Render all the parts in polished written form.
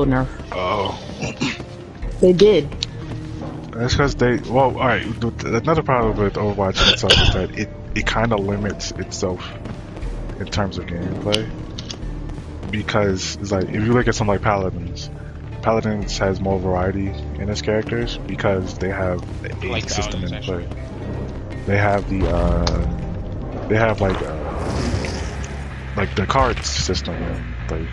nerf. Oh. They did. That's because they. Well, all right. Another problem with Overwatch itself is that it kind of limits itself in terms of gameplay. Because it's like if you look at something like Paladins has more variety in its characters because they have the aid system in play. They have like the cards system, like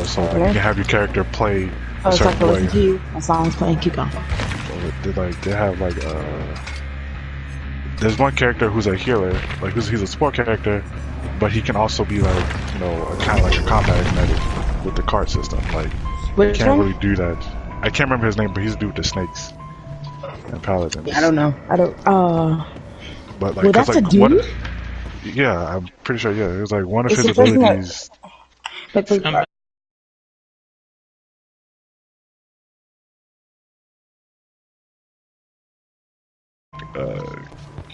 so like you can have your character play a certain way. To you. My song's playing. Keep going. They have like there's one character who's a healer, like he's a support character, but he can also be like kind of like a combat medic with the card system. Like you can't really do that. I can't remember his name, but he's the dude with the snakes and Paladins. I don't know. But like, well, that's like, a dude. Yeah, I'm pretty sure. Yeah, it was like one of his abilities.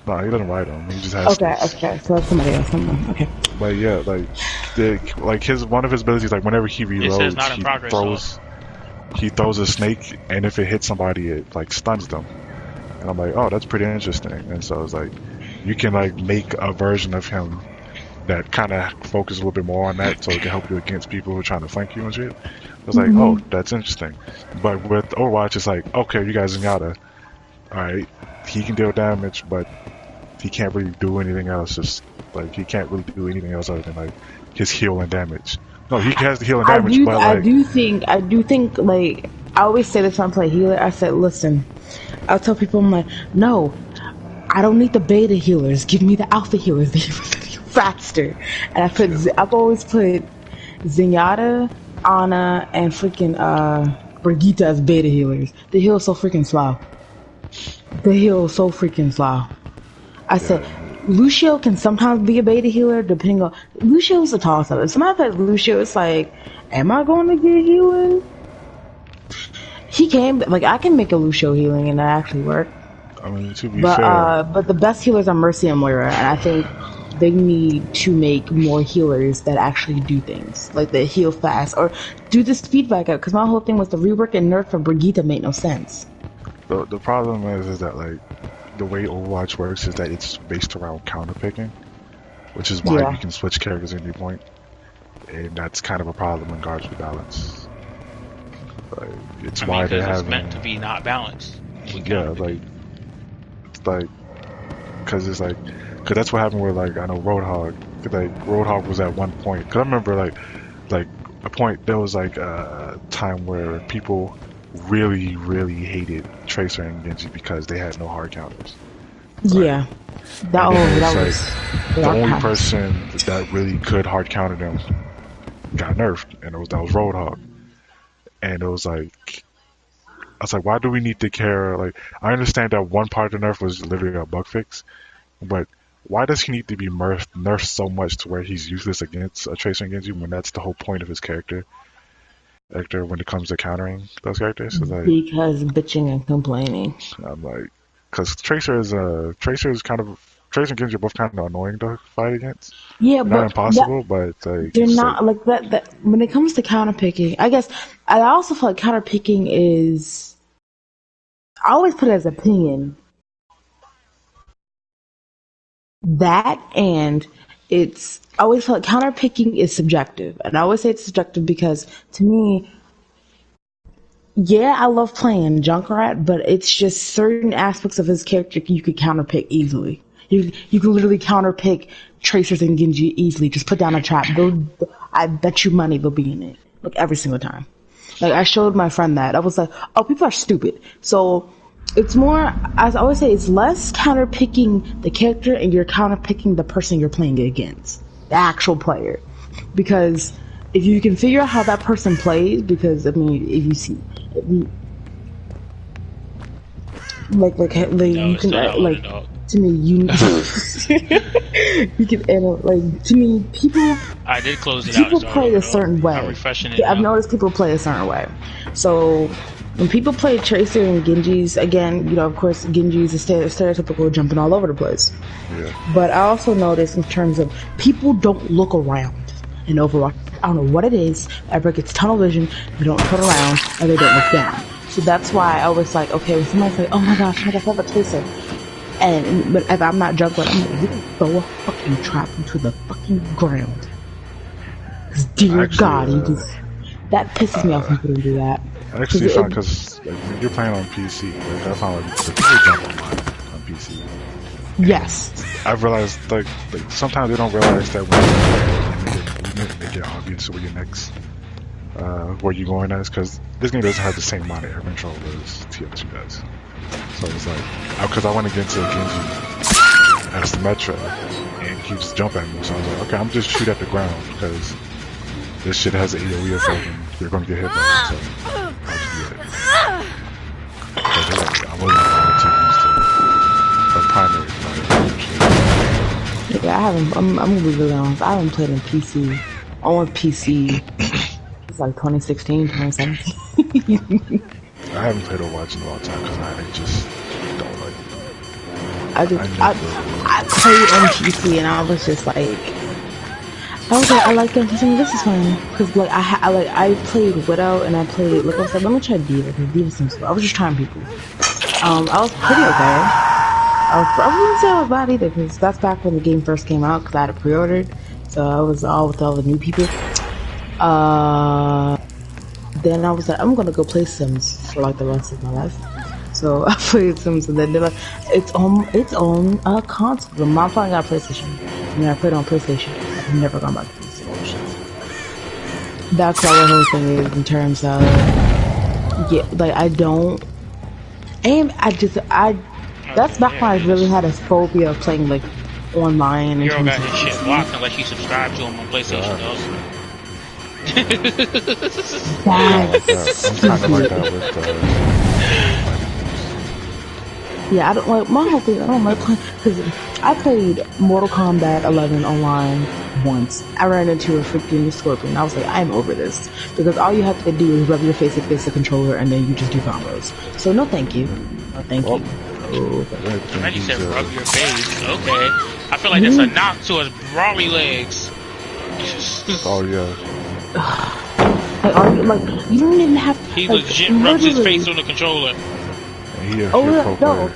No, he doesn't ride them. He just has. Okay, so that's somebody else. Okay. But yeah, like one of his abilities, like whenever he reloads, he throws a snake, and if it hits somebody, it like stuns them. And I'm like, oh, that's pretty interesting. And so it's like, you can like make a version of him that kind of focuses a little bit more on that, so it can help you against people who are trying to flank you and shit. I was like, oh, that's interesting. But with Overwatch, it's like, okay, you guys Zenyatta. Alright, he can deal damage, but he can't really do anything else. Just like he can't really do anything else other than like his heal and damage. No, he has the heal and damage, but like I do think like I always say this when I play healer. I said, listen, I'll tell people, I'm like, no, I don't need the beta healers. Give me the alpha healers. They heal faster. And I've always put Zenyatta, Ana, and freaking Brigitte as beta healers. They heal so freaking slow. I said, Lucio can sometimes be a beta healer depending on... Lucio's a toss-up. If somebody plays Lucio, it's like, am I going to get healing? He can, like, I can make a Lucio healing and that actually work. I mean, to be fair... but the best healers are Mercy and Moira, and I think they need to make more healers that actually do things. Like, they heal fast, or do the speed back up, because my whole thing was the rework and nerf for Brigitte made no sense. The problem is that, like, the way Overwatch works is that it's based around counter picking, which is why you can switch characters at any point, and that's kind of a problem in regards to balance. Like, it's why they have meant to be not balanced. Yeah, like it's like because that's what happened with like I know Roadhog. Like Roadhog was at one point. Cause I remember like a point there was like a time where people really hated Tracer and Genji because they had no hard counters. Right? Yeah, that was the only person that really could hard counter them got nerfed, and that was Roadhog. And it was like, I was like, why do we need to care? Like, I understand that one part of the nerf was literally a bug fix, but why does he need to be nerfed so much to where he's useless against a Tracer and Genji when that's the whole point of his character? When it comes to countering those characters, it's like, because bitching and complaining. I'm like, because Tracer and Genji are both kind of annoying to fight against. Yeah, not impossible, but like, they're not like that. When it comes to counter picking, I guess I also feel like counter picking is. I always put it as opinion. That and it's. I always feel like counter picking is subjective, and I always say it's subjective because to me, yeah, I love playing Junkrat, but it's just certain aspects of his character you could counter pick easily. You can literally counter pick Tracers and Genji easily. Just put down a trap. I bet you money they'll be in it. Like every single time. Like I showed my friend that. I was like, oh, people are stupid. So it's more, as I always say, it's less counter picking the character and you're counter picking the person you're playing against. The actual player. Because if you can figure out how that person plays, because I mean, if you see, you can to me, you can to me, people. I did close it people out. People play a certain way. I'm refreshing it. I've noticed people play a certain way. So when people play Tracer and Genji's, again, of course, Genji's is stereotypical jumping all over the place. Yeah. But I also notice in terms of people don't look around. In Overwatch, I don't know what it is. Everybody gets tunnel vision. They don't turn around and they don't look down. So that's why I was like, okay, when somebody's like, oh my gosh, I have a tracer. But if I'm not juggling, I'm like, you can throw a fucking trap into the fucking ground. Dear Actually, God, that pisses me off when people do that. Actually, it's fine because like, when you're playing on PC, like, I found like the people jump on PC. Yes. I've realized like sometimes they don't realize that when you make it obvious where you're going as, because this game doesn't have the same amount of air control as TF2 does. So it's like, because I want to get into Genji as the Metro, and he keeps jumping at me, so I was like, okay, I'm just shoot at the ground, because this shit has an AoE effect, and you're going to get hit by it, so I'll just do it. Like, I wasn't going to primary. Yeah, I'm gonna be really honest, I haven't played on PC. On PC, it's like 2016, 2017. I haven't played Overwatch in a long time because I just don't like it. I played on PC and I was just like, I like that. This is fun because like I played Widow and I played. Like I said, let me try Diva because Diva seems cool. I was just trying people. I was pretty okay. I wouldn't say I was bad either because that's back when the game first came out because I had it pre-ordered, so I was all with all the new people. Then I was like, I'm gonna go play Sims for like the rest of my life. So I played Sims, and then they're like, it's on a console. My mom finally got a PlayStation, and I played it on PlayStation. I've never gone back to PlayStation. That's what the whole thing is in terms of, yeah, like I don't, and that's back when I really had a phobia of playing like online. Girl got his shit blocked unless you subscribe to him on PlayStation though. I'm kind of like that with yeah, I don't like my whole thing. I don't like playing because I played Mortal Kombat 11 online once. I ran into a freaking Scorpion. I was like, I'm over this because all you have to do is rub your face against the controller and then you just do combos. So no, thank you. No, thank you. And you said rub your face. Okay, I feel like that's a knock to his brawly legs. Oh yeah. Like, you don't even have to. He legit rubs his face on the controller. No.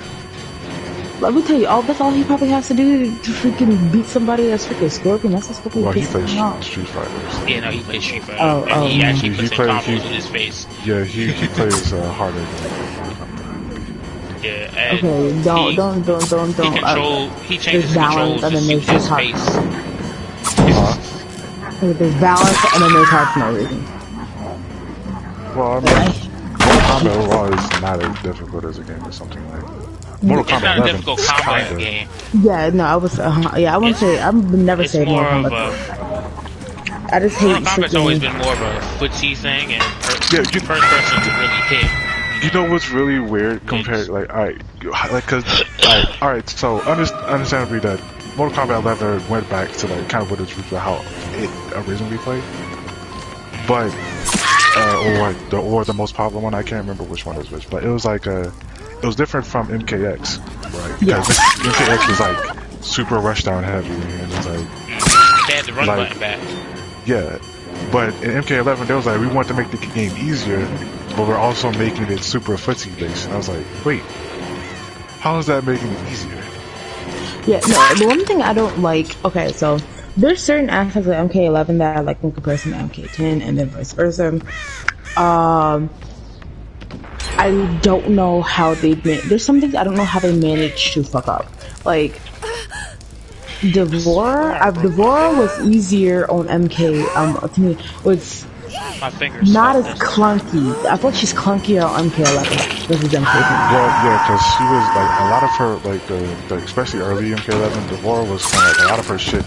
Let me tell you, that's all he probably has to do to freaking beat somebody that's freaking Scorpion. That's what's fucking he plays Street Fighter. Yeah, no, he plays Street Fighter. And he actually puts in combos with his face. Yeah, he plays harder. Yeah, and okay, don't. He changes controls to suit his face. There's balance and then there's hard for no reason. Well, I mean, Mortal Kombat overall is not as difficult as a game or something like Mortal Kombat 11. It's not a difficult combat game. Yeah, no, I was, I wouldn't say, I would never say Mortal Kombat. I just hate Mortal Kombat's always been more of a footsie thing, and first person to really hit. You know what's really weird compared, like, alright, so understandably that Mortal Kombat 11 went back to like kind of what its roots were, how it originally played, but or the most popular one, I can't remember which one was which, but it was like it was different from MKX, right? Because MKX was like super rushdown heavy, and it's like they had the run button back. Yeah, but in MK11 they was like, we want to make the game easier, but we're also making it super footsie based, and I was like, wait, how is that making it easier? Yeah, no, the one thing I don't like, okay, so there's certain aspects of MK11 that I like in comparison to MK10 and then vice versa. I don't know how there's some things I don't know how they managed to fuck up. Like, Devora was easier on MK, to me, was not as clunky. I thought she's clunkier on MK11 versus MK10. Well, yeah, because she was like, a lot of her, like, the especially early MK11, Devora was kind of like, a lot of her shit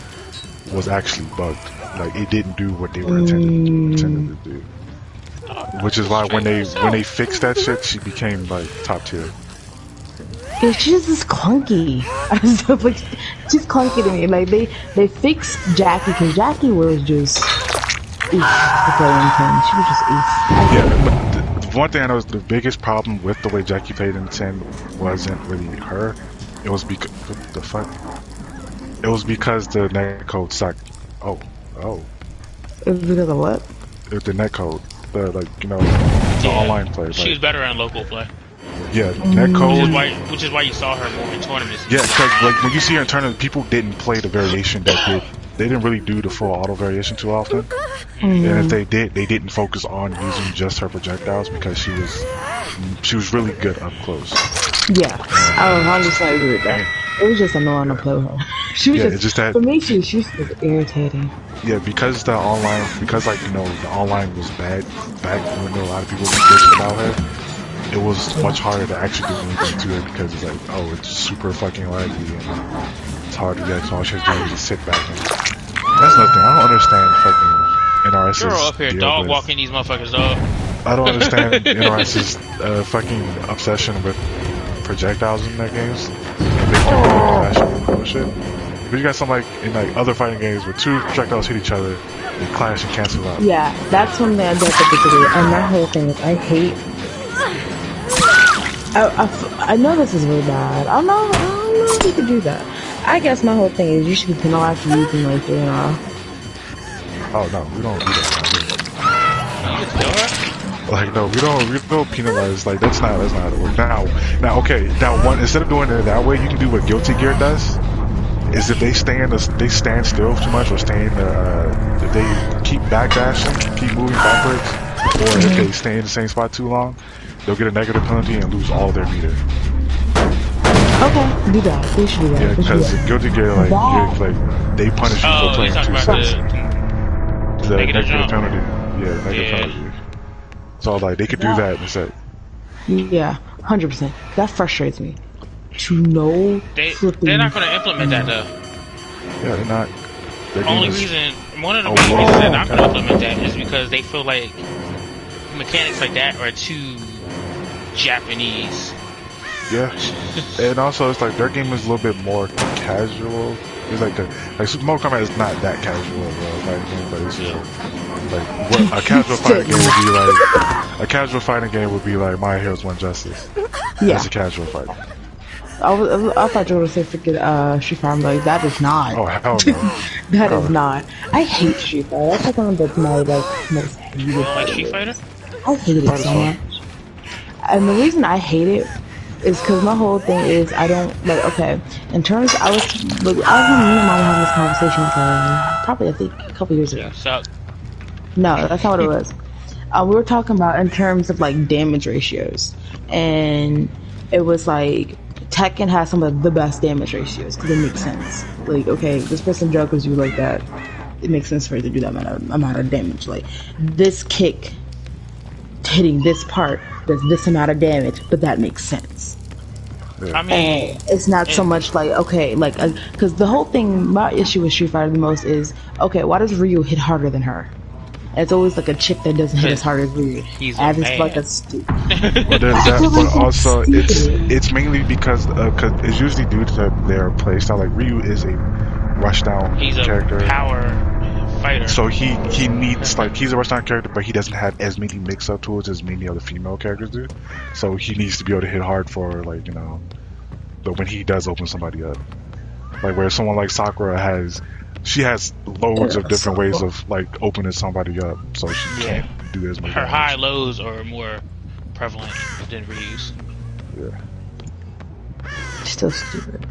was actually bugged. Like, it didn't do what they were intended to do. Which is why when they fixed that shit, she became like top tier. Yeah, she's just clunky. Like, she's clunky to me. Like they fixed Jackie because Jackie was just to play in 10. She was just Yeah, but the one thing I know is the biggest problem with the way Jackie played in 10 wasn't really her. It was because the fuck. It was because the netcode sucked. Oh. It's because of what? With the netcode, the online play. She was better in local play. Yeah, netcode. Which is why you saw her more in tournaments. Yeah, because like when you see her in tournaments, people didn't play the variation that they didn't really do the full auto variation too often. And if they did, they didn't focus on using just her projectiles because she was really good up close. Yeah, I would 100% agree with that. It was just annoying to play with her. She was just for me. She was just irritating. Yeah, because the online was bad back when a lot of people were bitching about her. It was much harder to actually do anything to her because it's like, oh, it's super fucking laggy and it's hard to get. So all she has to do is just sit back and that's nothing. I don't understand fucking NRS's. You're up here dog walking these motherfuckers, dog. I don't understand NRS's fucking obsession with projectiles in their games. And they clash and bullshit. But you got some in other fighting games where two projectiles hit each other, they clash and cancel out. Yeah, that's one thing I don't disagree. And my whole thing is I hate. I know this is really bad. I don't know if you could do that. I guess my whole thing is you should be penalized for using like Oh no, we don't do that. Like no, we don't penalize. Like that's not how it works. Now okay. Now instead of doing it that way, you can do what Guilty Gear does. Is if they stand still too much or if they keep backdashing, keep moving backwards, or if they stay in the same spot too long, they'll get a negative penalty and lose all their meter. Okay, do that. They should do that. Yeah, because Guilty Gear, they punish you for playing too fast. The negative penalty. Yeah, negative penalty. So they could do that instead. Yeah, 100%. That frustrates me. To know they're not going to implement that though. Yeah, they're not. One of the main reasons they're not going to implement that is because they feel like mechanics like that are too Japanese. Yeah, and also it's like their game is a little bit more casual. It's like Super Mortal Kombat is not that casual, but it's what a casual fighting game would be like. A casual fighting game would be like My Heroes One Justice. Yeah, that's a casual fighting. I thought you were gonna say freaking Street Fighter. I'm like, that is not. Oh hell no. That is not. I hate Street Fighter. That's like one of the most hated. You don't like Street Fighter? I hate it so much. And the reason I hate it is because my whole thing is I don't like. Okay, in terms, I was me and Mama having this conversation probably I think a couple years ago. No, that's not what it was. We were talking about in terms of like damage ratios, and it was like Tekken has some of the best damage ratios because it makes sense. Like, okay, this person juggles you like that, it makes sense for it to do that amount of damage. Like, this kick hitting this part does this amount of damage, but that makes sense. Yeah. I mean, and it's not so much like, okay, like, because the whole thing, my issue with Street Fighter the most is, okay, why does Ryu hit harder than her? It's always like a chick that doesn't hit as hard as Ryu. He's a man. Like a stupid. But also it's mainly because it's usually due to their playstyle. Like Ryu is a rushdown character. He's a power fighter. So he needs he's a rushdown character, but he doesn't have as many mix-up tools as many other female characters do. So he needs to be able to hit hard for but when he does open somebody up, like where someone like Sakura she has loads of different ways of opening somebody up, so she can't do as much. Her high lows are more prevalent than Ryu's. Yeah. Still stupid.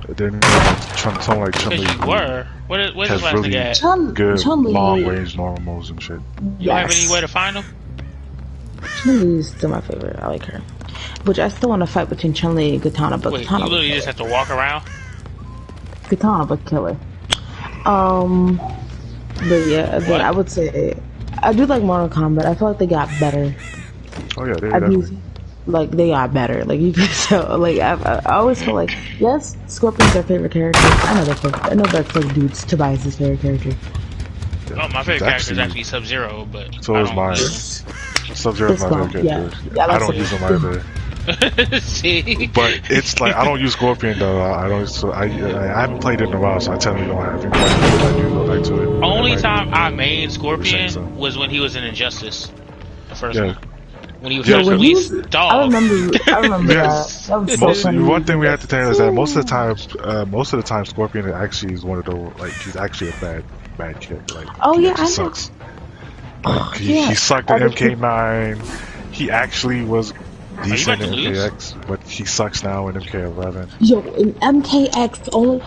Then someone like Chun-Li. Because you were. What is this last really nigga at? Good long range normals and shit. You have any way to find them? Chun-Li is still my favorite. I like her. Which I still want to fight between Chun-Li and Katana, but Katana. You literally just have to walk around? Katana, but killer. But yeah, again, I would say I do like Mortal Kombat. I feel like they got better. Oh yeah, they definitely. They got better. Like you can tell. Like I always feel like yes, Scorpion's their favorite character. I know that's like dudes. Tobias' favorite character. Yeah. Oh, my favorite character is actually Sub-Zero, but so is mine. Sub-Zero's my favorite character. Yeah, I don't use him either. See? But it's like I don't use Scorpion though. I don't. So I haven't played it in a while, so I technically don't have any questions. I do go back to it. Only time I mained Scorpion was when he was in Injustice, the first one. when he was Yeah, first when he released. was, Dog. I remember Yes. that. That was so funny. One thing we have to tell is that most of the time, Scorpion actually is one of those, like, he's actually a bad character. Like, Oh he yeah, actually I know. sucks. Oh, Like, yeah, he sucked at other people. MK9. He actually was Are you about decent to in lose? MKX, but he sucks now in MK11. Yo, in MKX, only,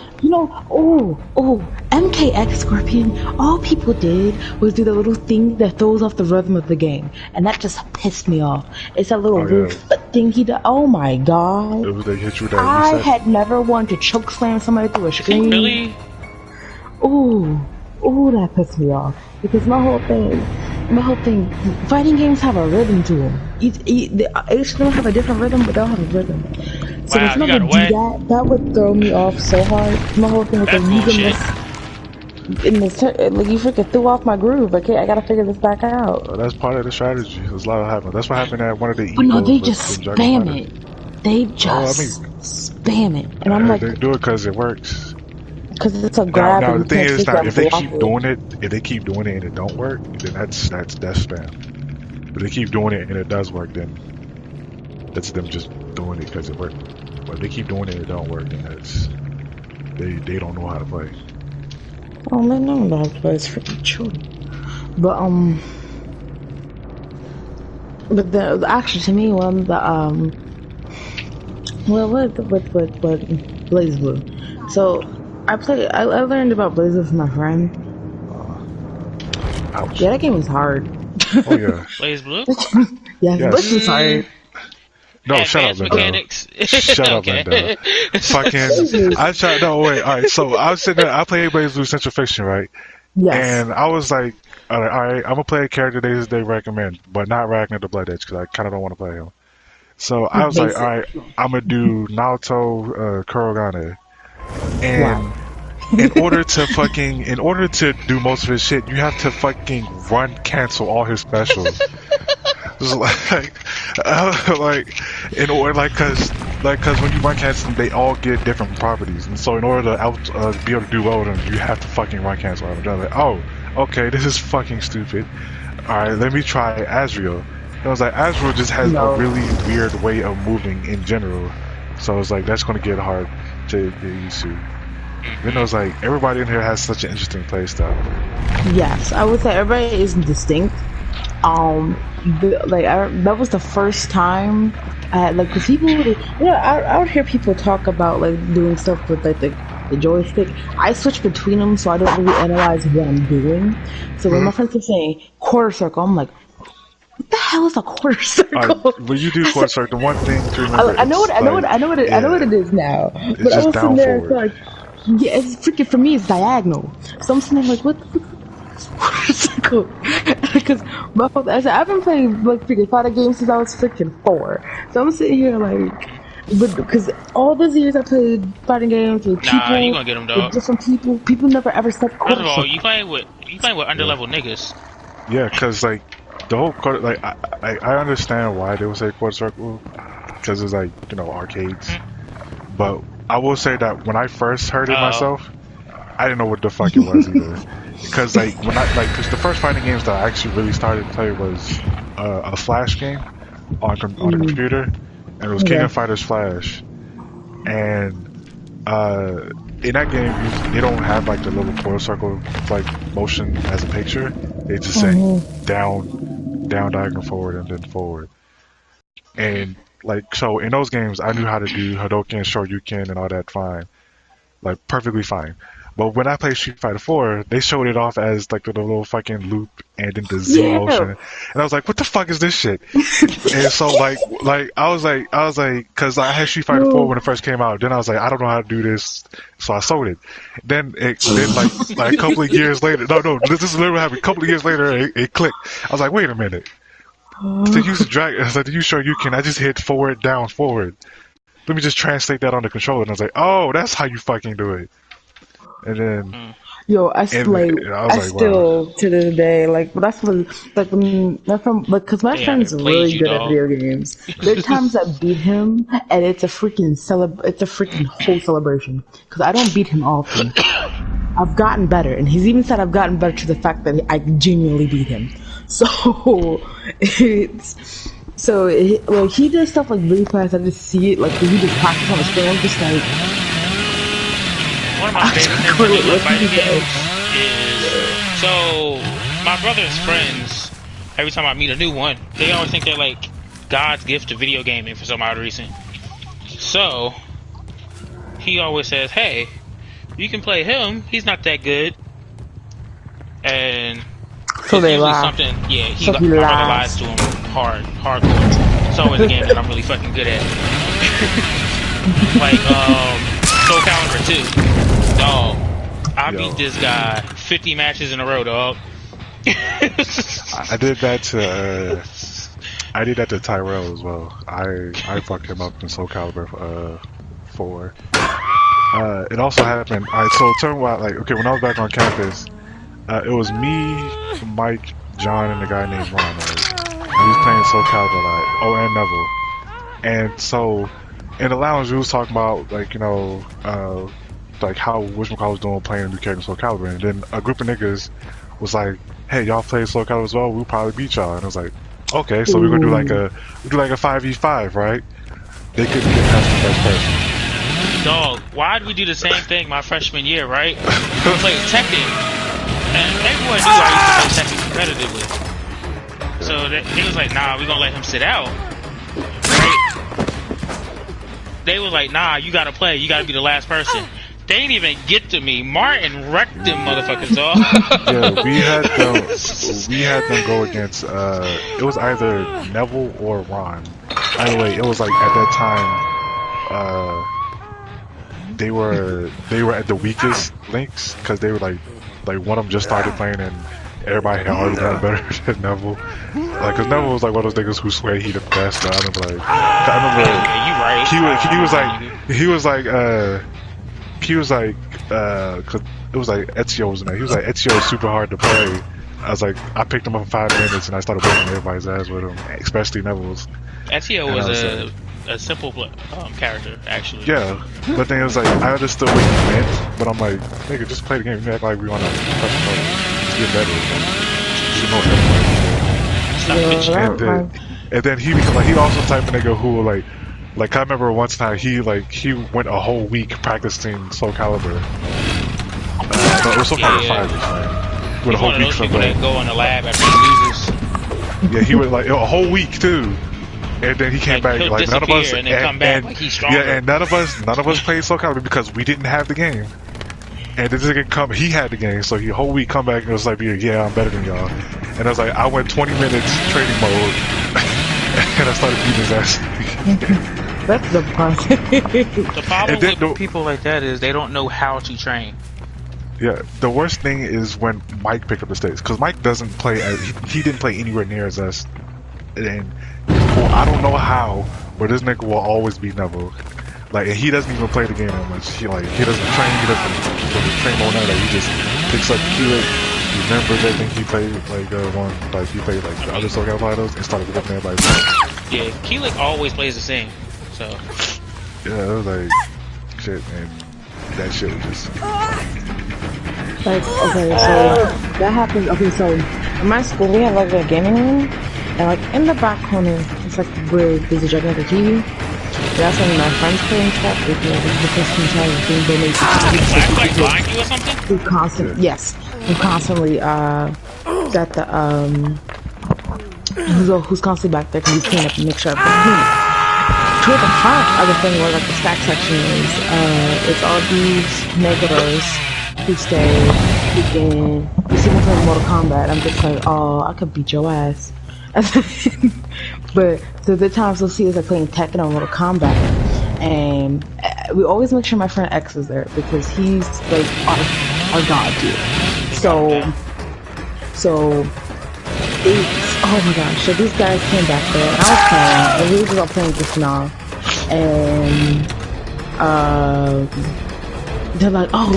MKX Scorpion, all people did was do the little thing that throws off the rhythm of the game, and that just pissed me off. It's that little Oh weird yeah, thing he does. Oh my it god. was they hit you with that I reset. had never wanted to choke slam somebody through a You think screen. really? Ooh, that pissed me off. Because my whole thing, fighting games have a rhythm to them. Each of them have a different rhythm, but they all have a rhythm. So Wow, if you somebody got do away. that would throw me off so hard. My whole thing was That's like, bullshit. like you freaking threw off my groove. Okay, I gotta figure this back out. That's part of the strategy. There's a lot of happening. That's what happened at one of the But no, Evos they with just the Dragon spam Fighter. it. They Oh, I just mean, spam it, and I'm like, they do it because it works. because it's a grab, Now and the you thing can't is, figure out if they block keep it. doing it, and it don't work, then that's spam. If they keep doing it and it does work, then that's them just doing it because it worked. But if they keep doing it and it don't work, then that's they don't know how to play. Oh man, no one knows how to play. It's freaking true. But the actually to me one the what Blaze Blue. So I learned about Blaze Blue from my friend. Ouch. Yeah, that game is hard. Oh yeah. Blaze Blue? Yeah, Yes. Blaze Blue's hard. No, shut up, Advanced Linda. mechanics. Shut up, Okay. Linda. Fucking, I tried. No, wait. All right. So I was sitting there. I played Blaze Blue Central Fiction, right? Yes. And I was like, all right, I'm gonna play a character they recommend, but not Ragnar the Blood Edge because I kind of don't want to play him. So I was like, Basic. all right, I'm gonna do Naoto Kurogane, and Wow. in order to do most of his shit, you have to fucking run cancel all his specials. Just like in order, cause when you run cancel them, they all get different properties, and so in order to be able to do well with them, you have to fucking run cancel them. I was like, oh, okay, this is fucking stupid. All right, let me try Azrael. And I was like, Azrael just has a really weird way of moving in general, so I was like, that's gonna get hard to get used to. Then I was like, everybody in here has such an interesting playstyle. Yes, I would say everybody is distinct. That was the first time I had, like, cause people would, I would hear people talk about like doing stuff with like the joystick. I switch between them, so I don't really analyze what I'm doing. So when my friends are saying quarter circle, I'm like, what the hell is a quarter circle? When you do quarter circle, the one thing to remember, I know what it is now. It's But I just was down sitting there forward. like, yeah, it's freaking, for me it's diagonal. So I'm sitting there like, what the fuck is circle? Because I've been playing like freaking fighting games since I was freaking 4. So I'm sitting here like, but because all those years I played fighting games with people, Nah, you gonna get them, dog. with different people never ever said quarter First of all, circle. you playing with underlevel niggas. Yeah, because like the whole quarter, like I understand why they would say quarter circle, because it's like, arcades. But I will say that when I first heard it myself, I didn't know what the fuck it was either. Because like because the first fighting games that I actually really started to play was a Flash game on the computer, and it was King of Fighters Flash. And in that game, they don't have like the little quarter circle like motion as a picture. They just say down, diagonal, forward, and then forward. And like, so in those games, I knew how to do Hadouken, Shoryuken, and all that fine, like perfectly fine. But when I played Street Fighter 4, they showed it off as like the little fucking loop and then the Z motion, and I was like, "What the fuck is this shit?" And so like I was like, because I had Street Fighter 4 when it first came out. Then I was like, I don't know how to do this, so I sold it. Then like a couple of years later, no, this is literally happened. A couple of years later, it clicked. I was like, wait a minute. To use to use Shoryuken, I just hit forward, down, forward. Let me just translate that on the controller, and I was like, oh, that's how you fucking do it. And then, I still to this day, like, but that's when, like, because my friend's really good at video games. There are times I beat him, and it's a freaking whole celebration. Because I don't beat him often. I've gotten better, and he's even said I've gotten better to the fact that I genuinely beat him. So So like he does stuff like really fast. I just see it like he just practice on the screen. I'm just like one of my favorite things to do with fighting games is so my brother's friends. Every time I meet a new one, they always think they're like God's gift to video gaming for some odd reason. So he always says, "Hey, you can play him. He's not that good." And so it's they usually laugh. something. Yeah, So my he brother laughs. lies to him hardcore. It's always a game that I'm really fucking good at. Like Soul Calibur 2. Dog, I beat this guy 50 matches in a row, dog. I did that to Tyrell as well. I fucked him up in Soul Calibur 4. It also happened. So turn out like okay, when I was back on campus, it was me, Mike, John, and a guy named Ron. Right? And we was playing Soul Calibur like and Neville. And so in the lounge we was talking about like like how whatchamacallit was doing playing a new character in Soul Calibur, and then a group of niggas was like, "Hey, y'all play Soul Calibur as well? We'll probably beat y'all." And I was like, "Okay, so we're gonna do like a 5v5, right?" They couldn't get past the first person. Dog, why did we do the same thing my freshman year, right? We played Tekken, and everyone knew I used to play Tekken competitively. So they was like, "Nah, we gonna let him sit out." Right? They was like, "Nah, you gotta play. You gotta be the last person." They didn't even get to me. Martin wrecked them motherfuckers off. Yeah, we had them go against it was either Neville or Ron. Either way, it was like at that time they were at the weakest links because they were like one of them just started playing and everybody had already done better than Neville. Like, cause Neville was like one of those niggas who swear he the best. But I remember cause it was like Ezio was in there. He was like, Ezio is super hard to play. I was like, I picked him up in 5 minutes and I started whooping everybody's ass with him, especially Neville's. Ezio was a simple character, actually. Yeah, but then it was like, I understood what he meant, but I'm like, nigga, just play the game. You act like we want to get better. You know, and then he became like, he also the type of nigga who like I remember once time he went a whole week practicing Soul Calibur. No, it was Soul Calibur 5 man. He's one of those people that go in the lab after he loses. Yeah, he went like a whole week too. And then he came back like none of us and then come back like he's stronger. Yeah, and none of us played Soul Calibur because we didn't have the game. And this nigga he had the game, so he a whole week come back and was like, yeah, I'm better than y'all. And I was like, I went 20 minutes training mode, and I started beating his ass. That's the problem. The problem with people like that is they don't know how to train. Yeah, the worst thing is when Mike picked up the stakes, because Mike doesn't play he didn't play anywhere near as us. And I don't know how, but this nigga will always be Neville. Like, and he doesn't even play the game that much. He doesn't train. He doesn't train more than that. He just picks up Keelik, remembers everything he played. He played like the other Soul Calibur titles and started whooping everybody's ass. Yeah, Keelik always plays the same. So yeah, it was like shit, man. That shit was just like okay, so that happens. Okay, so in my school we have like a gaming room, and like in the back corner, it's like where there's a gigantic TV. That's when my friends play and stuff. They play the first time thing they make. Like blind you or something? We constantly got the who's constantly back there because we clean up and make sure everything's clean. Toward the front of the thing where like the stack section is, it's all these negatives who stay. You see them playing Mortal Kombat. I'm just like, oh, I could beat your ass. But so the times we'll see is like playing Tekken or Mortal Kombat, and we always make sure my friend X is there because he's like our god dude. So it's oh my gosh! So these guys came back there, and I was playing, and we were just all playing just now, and they're like, oh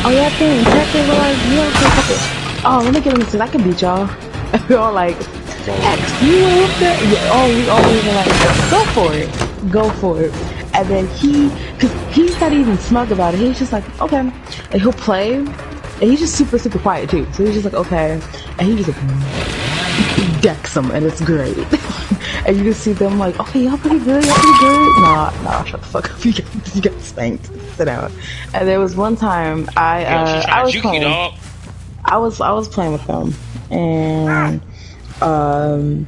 yeah, playing Tekken. We're like, yeah, Tekken. Oh, let me get him so I can beat y'all. And we're all like. X, you went up there? Yeah, we always were like, go for it. And then cause he's not even smug about it. He's just like, okay. And he'll play, and he's just super, super quiet too. So he's just like, okay. And he just like, decks him, and it's great. and you just see them like, okay, y'all pretty good, y'all pretty good. Nah, shut the fuck up. You got spanked. Sit down. And there was one time I was playing. I was playing with them, and I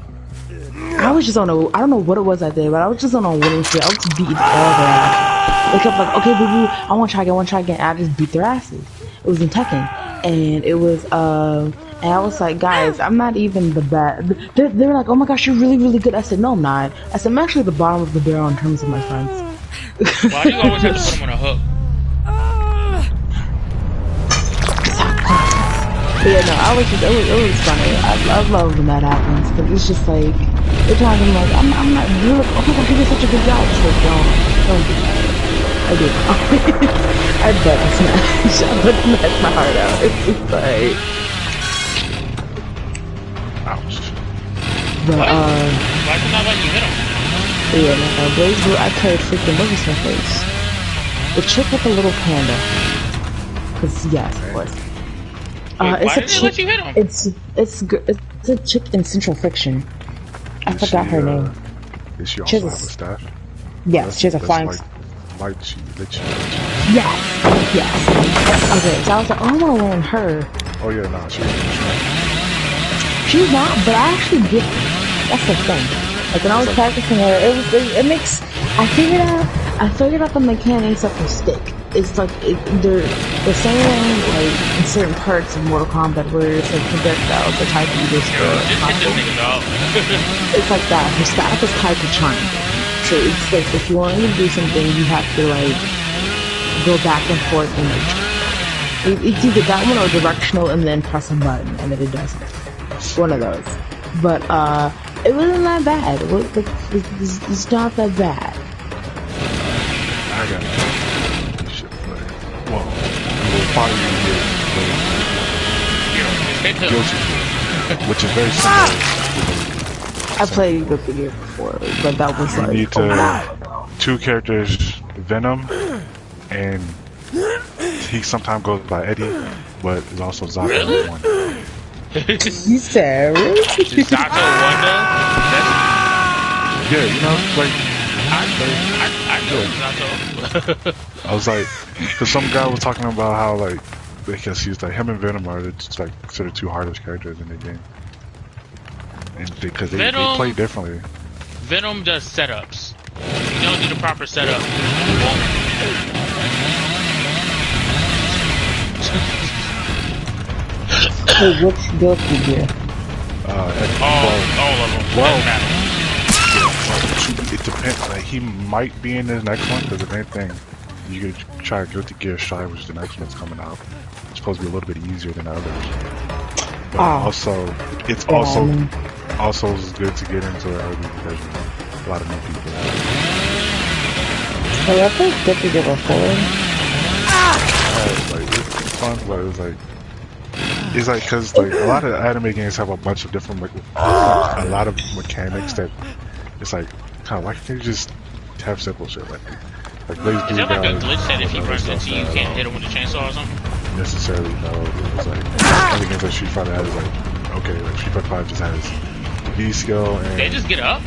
was just on a, I don't know what it was that day, but I was just on a winning streak. I was just beating all their ass. They kept like, okay, boo boo, I want to try again, and I just beat their asses. It was in Tekken, and it was, and I was like, guys, I'm not even the best. They were like, oh my gosh, you're really, really good. I said, no, I'm not. I said, I'm actually the bottom of the barrel in terms of my friends. Why do you always have to put them on a hook? Yeah, no, it was funny. I love when that happens, because it's just like, every time I'm like, I'm not, you're like, oh my gosh, you did such a good job. It's like, don't do that. I do. I button smash. I button smash my heart out. It's just like, Ouch. but, why did not let you hit him? yeah, no, Blaze Blue, I played freaking, what was her face? The chick with the little panda. Because, yes, of course. Wait, it's why a did they let you hit him? It's a chick in Central Fiction. I forgot her name. Does she also have a staff? Yes, she has a flying. Might she let you? Yes. Okay, so I was like, oh, I want to learn her. Oh yeah, nah, she's She's not, but I actually get her. That's the thing. Like when I was practicing her, it makes. I figured out the mechanics of her stick. It's like they're the same like in certain parts of Mortal Kombat where it's like projectiles are tied to either skill. It's like that. Her staff is tied to triangle. So it's like if you want to do something, you have to like go back and forth and like, it's either that one or directional and then press a button and then it does it. One of those. But it wasn't that bad. It's not that bad. I got it. Shit, but well, we'll probably get guilty, which is very similar. I played Guilty Gear before, but that was like you need to two characters, Venom, and he sometimes goes by Eddie, but is also Zato one. You said really? Zato Wanda? Yeah, you know, like I know Zato. I was like, because some guy was talking about how like because he's like him and Venom are just like considered two hardest characters in the game. And because they play differently. Venom does setups. You don't do the proper setup. Hey, what's Guilty Gear? All of them. Well, it depends. Like he might be in the next one because if anything, you could try Guilty Gear Strive, which is the next one that's coming out. It's supposed to be a little bit easier than the others. But also, it's also good to get into it early because a lot of new people. Hey, I played Guilty Gear before. Like, it's fun, but it's like because like a lot of anime games have a bunch of different like a lot of mechanics that it's like kind of why can't you just have simple shit like Blaze Blue. Is there like a glitch that if he runs into you, can't hit him with a chainsaw or something? Necessarily no. It's like other games like Street Fighter has like okay, like Street Fighter 5 just has the V skill and they just get up.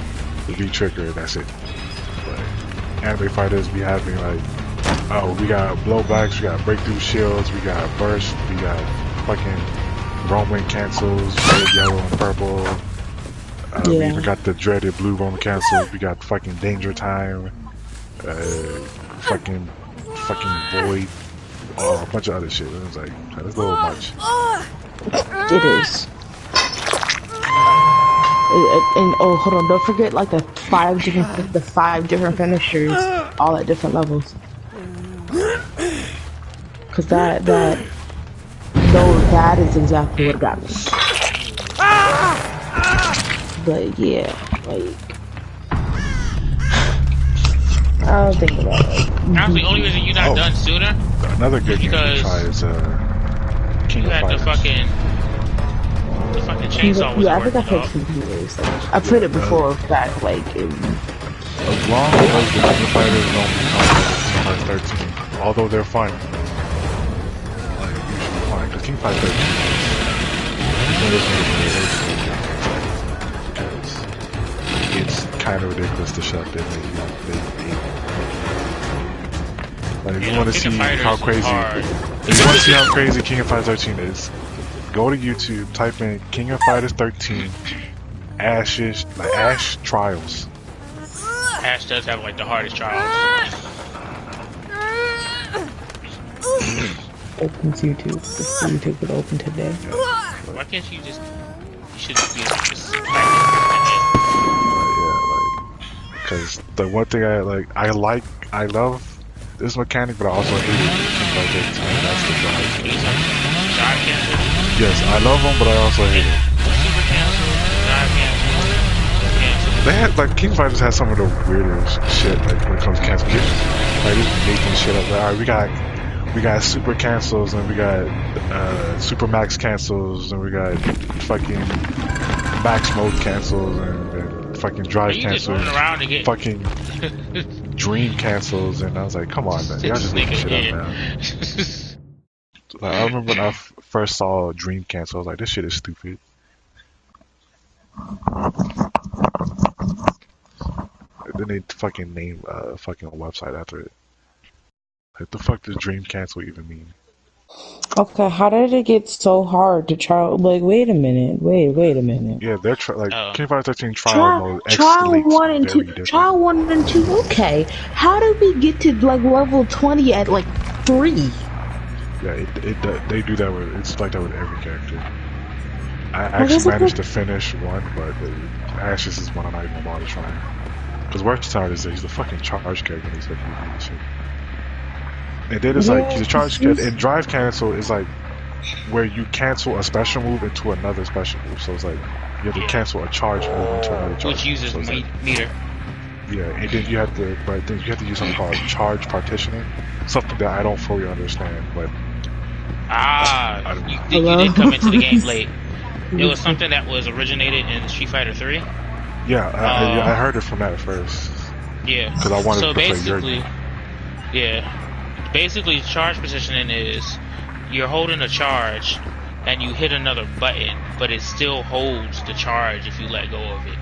The V trigger, that's it. But anime fighters be having like oh we got blowbacks, we got breakthrough shields, we got burst, we got fucking roaming cancels, red, yellow, and purple. We even got the dreaded blue roaming cancels. We got fucking danger time, fucking void, a bunch of other shit. It was like that's a little much. It is. And oh, hold on! Don't forget like the five different finishers, all at different levels. Cause that is exactly what got me. But yeah, like I don't think about it. That's the only reason you're not done sooner. Another good game to try is King of Fighters. The fucking chainsaw was I think I played some years. I played it before back like in. As long as the King of Fighters don't become like King of Fighters 13, although they're fun. Like usually fun, because King of Fighters 13 because it's kind of ridiculous the shit they made. Like, if you know, want to King see of Fighters how is crazy, hard. if you want to see how crazy King of Fighters 13 is, go to YouTube, type in King of Fighters 13, Ash Trials. Ash does have like the hardest trials. Opens YouTube. This YouTube would open today. Why can't you just? You should be able to just smack Because the one thing I love this mechanic, but I also hate it. That's the drive. Drive cancel. Yes, I love them, but I also hate it. Super cancel. Drive cancel. They had like King Fighters had some of the weirdest shit like when it comes to cancel games. Like just making shit up. Like, all right, we got super cancels and we got super max cancels and we got fucking max mode cancels and fucking drive cancels. Fucking dream cancels, and I was like, come on, man, y'all just making shit up, man. Like, I remember when I first saw dream cancel, I was like, this shit is stupid. Then they fucking name fucking website after it. Like, the fuck does dream cancel even mean? Okay, how did it get so hard to try? Like, wait a minute. Yeah, they're King of Fighters 13 trial mode. Trial 1 and 2. Trial 1 and 2. Okay, how did we get to like level 20 at like 3? Yeah, they do that with it's like that with every character. I actually managed to finish one, but Ashes is one I'm not even bothered trying. Because worst part is that he's the fucking charge character and he's like moving and shit. And then it's like he's a charge character, and drive cancel is like where you cancel a special move into another special move. So it's like you have to cancel a charge move into another charge. Which uses meter. Yeah, and then you have to, but then you have to use something called charge partitioning, something that I don't fully understand. But you did come into the game late. It was something that was originated in Street Fighter 3. Yeah, I heard it from that at first. Yeah. Because I wanted to play basically, basically charge positioning is you're holding a charge and you hit another button, but it still holds the charge if you let go of it.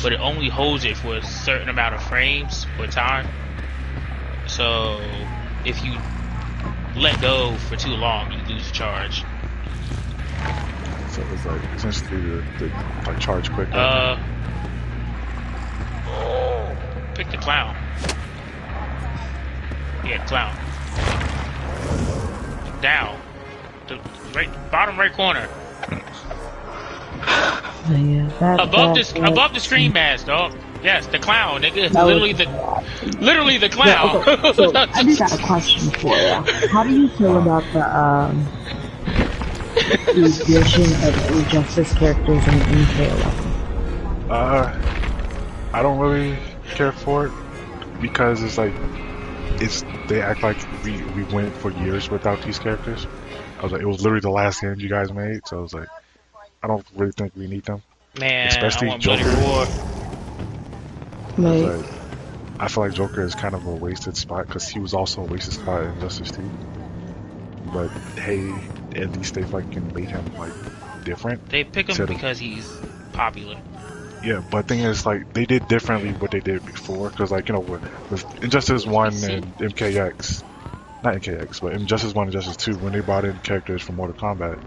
But it only holds it for a certain amount of frames or time. So if you let go for too long, you lose the charge. So it's like essentially the like charge quick. Pick the clown. Yeah, clown. Down. The bottom right corner. Yeah, above the screen mask, dog. Yes, the clown, nigga. Literally the clown. Yeah, okay. So I just got a question for you. How do you feel about the addition of Injustice characters in MK11? I don't really care for it because it's like they act like we went for years without these characters. I was like, it was literally the last game you guys made, so I was like, I don't really think we need them. Man, especially I want Joker. Like, I feel like Joker is kind of a wasted spot because he was also a wasted spot in Injustice 2. But hey, at least they fucking made him like different. They pick him because he's popular. Yeah, but the thing is, like, they did differently what they did before, because, like, you know, with Injustice 1 and MKX, not MKX, but Injustice 1 and Injustice 2, when they brought in characters from Mortal Kombat,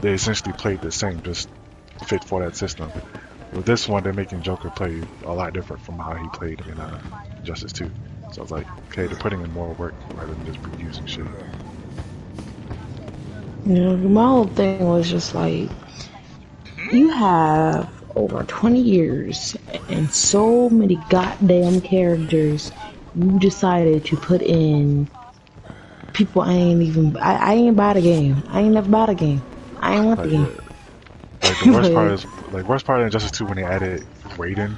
they essentially played the same, just fit for that system. With this one, they're making Joker play a lot different from how he played in Injustice 2. So I was like, okay, they're putting in more work rather than just reusing shit. You know, my whole thing was just like, you have over 20 years and so many goddamn characters you decided to put in people I ain't buy the game. I ain't never bought a game. I ain't want the game. Like the worst part is, worst part of Injustice 2 when they added Raiden,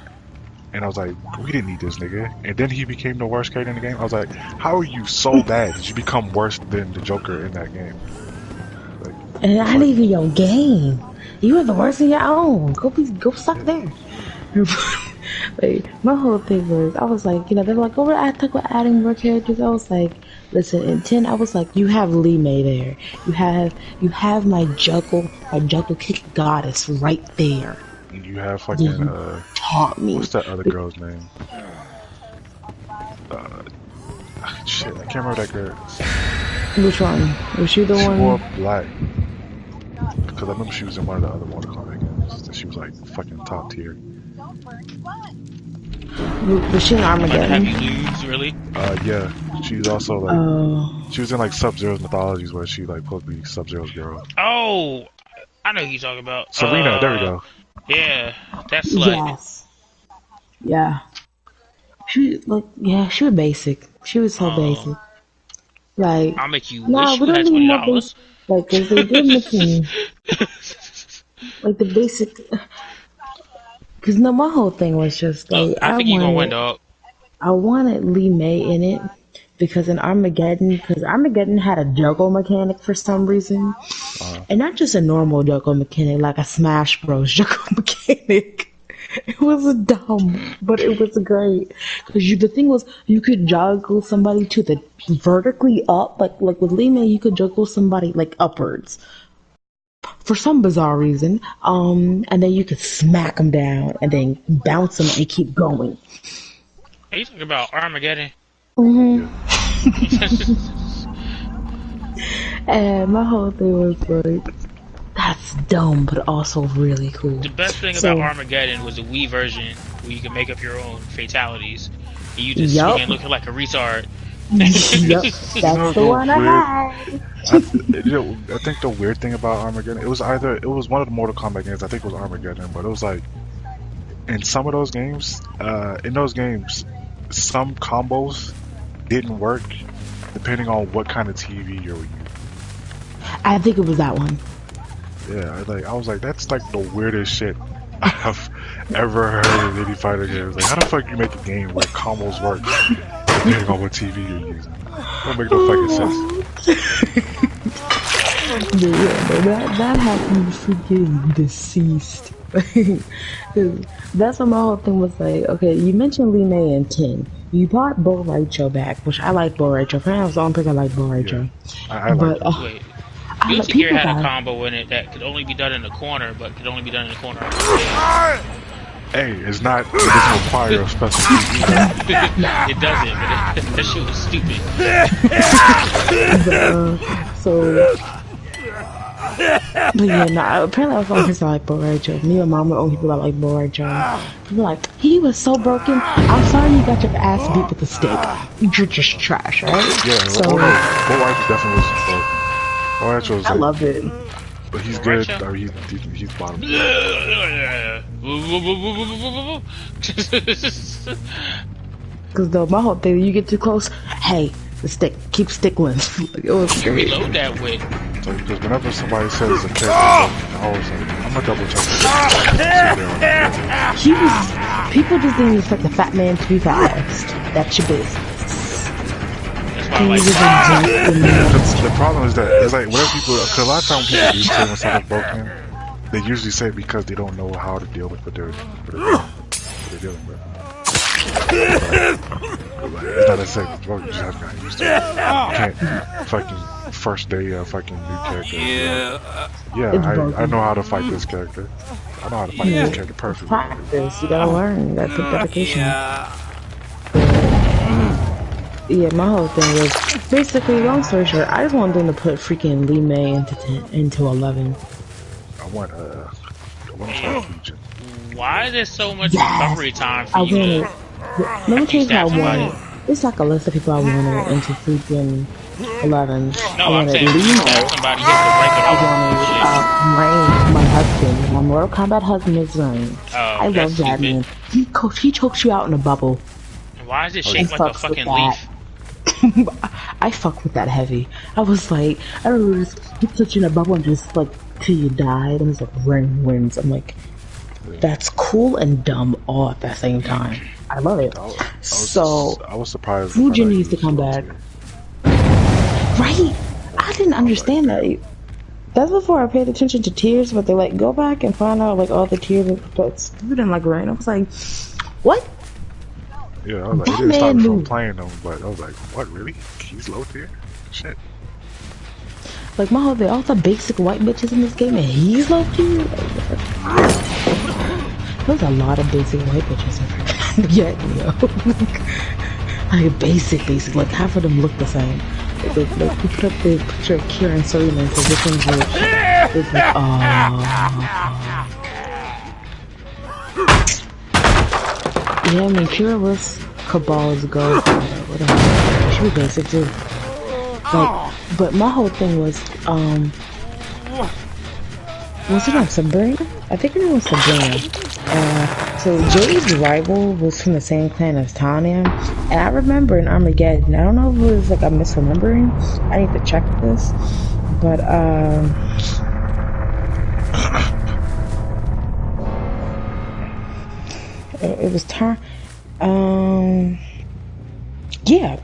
and I was like, we didn't need this nigga. And then he became the worst character in the game. I was like, how are you so bad? Did you become worse than the Joker in that game? Like, and not even your game. You are the worst in your own. Go suck there. Like, my whole thing was, I was like, you know, they're like, oh, I talk about adding more characters. I was like, listen, in 10, I was like, you have Lee May there. You have my Juggle kick goddess right there. You have Yeah, fucking you taught me. what's that other girl's name? Shit, I can't remember that girl. Which one? Was she the She wore one? black because I remember she was in one of the other Mortal Kombat games. That she was like fucking top tier. Was she in Like to have Armageddon? you lose, really? Yeah, she's also like Oh, she was in like Sub-Zero's mythologies where she like supposed to be Sub-Zero's girl. Oh, I know who you're talking about. Serena, there we go. Yeah, that's slut. yes. Yeah. She was basic. She was so basic. Like, I'll make you nah, wish we you don't had need more $20. basic. Like, cause they did mention like the basic. Cause no, my whole thing was just Look, like I think you're gonna win, dog. I wanted Lee May in it because in Armageddon, because Armageddon had a juggle mechanic for some reason, and not just a normal juggle mechanic, like a Smash Bros. Juggle mechanic. It was dumb, but it was great. Because the thing was, you could juggle somebody to the vertically up, like with Lee May, you could juggle somebody like upwards for some bizarre reason. And then you could smack them down and then bounce them and keep going. Are you talking about Armageddon? And my whole thing was like, that's dumb, but also really cool. The best thing about Armageddon was the Wii version where you can make up your own fatalities. And you just swing looking like a retard. Yep, that's the one I had. I think the weird thing about Armageddon, it was one of the Mortal Kombat games. I think it was Armageddon, but it was like in some of those games, some combos didn't work depending on what kind of TV you're using. I think it was that one. Yeah, I was like, that's like the weirdest shit I've ever heard in any fighter game. Like, how the fuck you make a game where combos work depending on what TV you're using? Don't make no fucking sense. That had me freaking deceased. That's what my whole thing was like. Okay, you mentioned Lee May and 10. You brought Bo Raicho back, which I like Bo Raicho. Apparently, I was the only person I like Bo Raicho. Yeah, I like it. Wait. Guilty Gear had a combo in it that could only be done in the corner, but could only be done in the corner. Hey, it doesn't require a special TV. It doesn't, but that shit was stupid. But yeah, apparently I was the only person I like Bo Raicho. Me and Mom were the only people that like Bo Raicho. People were like, he was so broken. I'm sorry you got your ass beat with a stick. You're just trash, right? Yeah, so, Bo Raicho definitely was. Bo Raicho was I loved it. But he's good. Or he's bottom. Because though my whole thing, you get too close, hey, the stick, keep stickling. Like, it was great. Reload that with. So, because whenever somebody says a character, I always like, I'm gonna double check. People just didn't expect a fat man to be fast. That's your business. The problem is that it's like whenever people, because a lot of times people do say when something's broken, they usually say because they don't know how to deal with what they're dealing with. It's not a second broken, you just haven't gotten used to it. You can't fucking first day a fucking new character. Yeah, I know how to fight this character. I know how to fight this character perfectly. Practice, you gotta learn. You gotta put dedication. Yeah, my whole thing was basically, long story short, I just wanted them to put freaking Lee May into 11. I want to Legion. Why is there so much recovery time for you? Let me tell you how I want it. It's like a list of people I wanted into freaking 11. No, I'm saying you have somebody who can break it over. Rain, my husband, my Mortal Kombat husband is Rain. I love that man. He chokes you out in a bubble. Why is it shaped like a fucking leaf? I fuck with that heavy. I was like, I don't know, you put you in a bubble and just like till you died, and it's like Rain wins. I'm like, that's cool and dumb all at the same time. I love it. I was surprised. Fujin needs to come back. Right? I didn't understand that. That's before I paid attention to tears, but they like go back and find out like all the tears but didn't like Rain. I was like, what? Yeah, I was like, it didn't stop me from playing them, but I was like, what, really? He's low tier? Shit. Like, my whole thing, all the basic white bitches in this game, and he's low tier? There's a lot of basic white bitches in yeah, yo. Like basic. Like half of them look the same. Like we put up the picture of Kira and Serena and so this one's rich. It's like, yeah, I mean, Kira was Cabal's girlfriend, but whatever. She was basic too. Like, but my whole thing was, what's her name, Sabrina? I think her name was Sabrina. So Jade's rival was from the same clan as Tanya, and I remember in Armageddon, I don't know if it was like I'm misremembering, I need to check this, but it was yeah.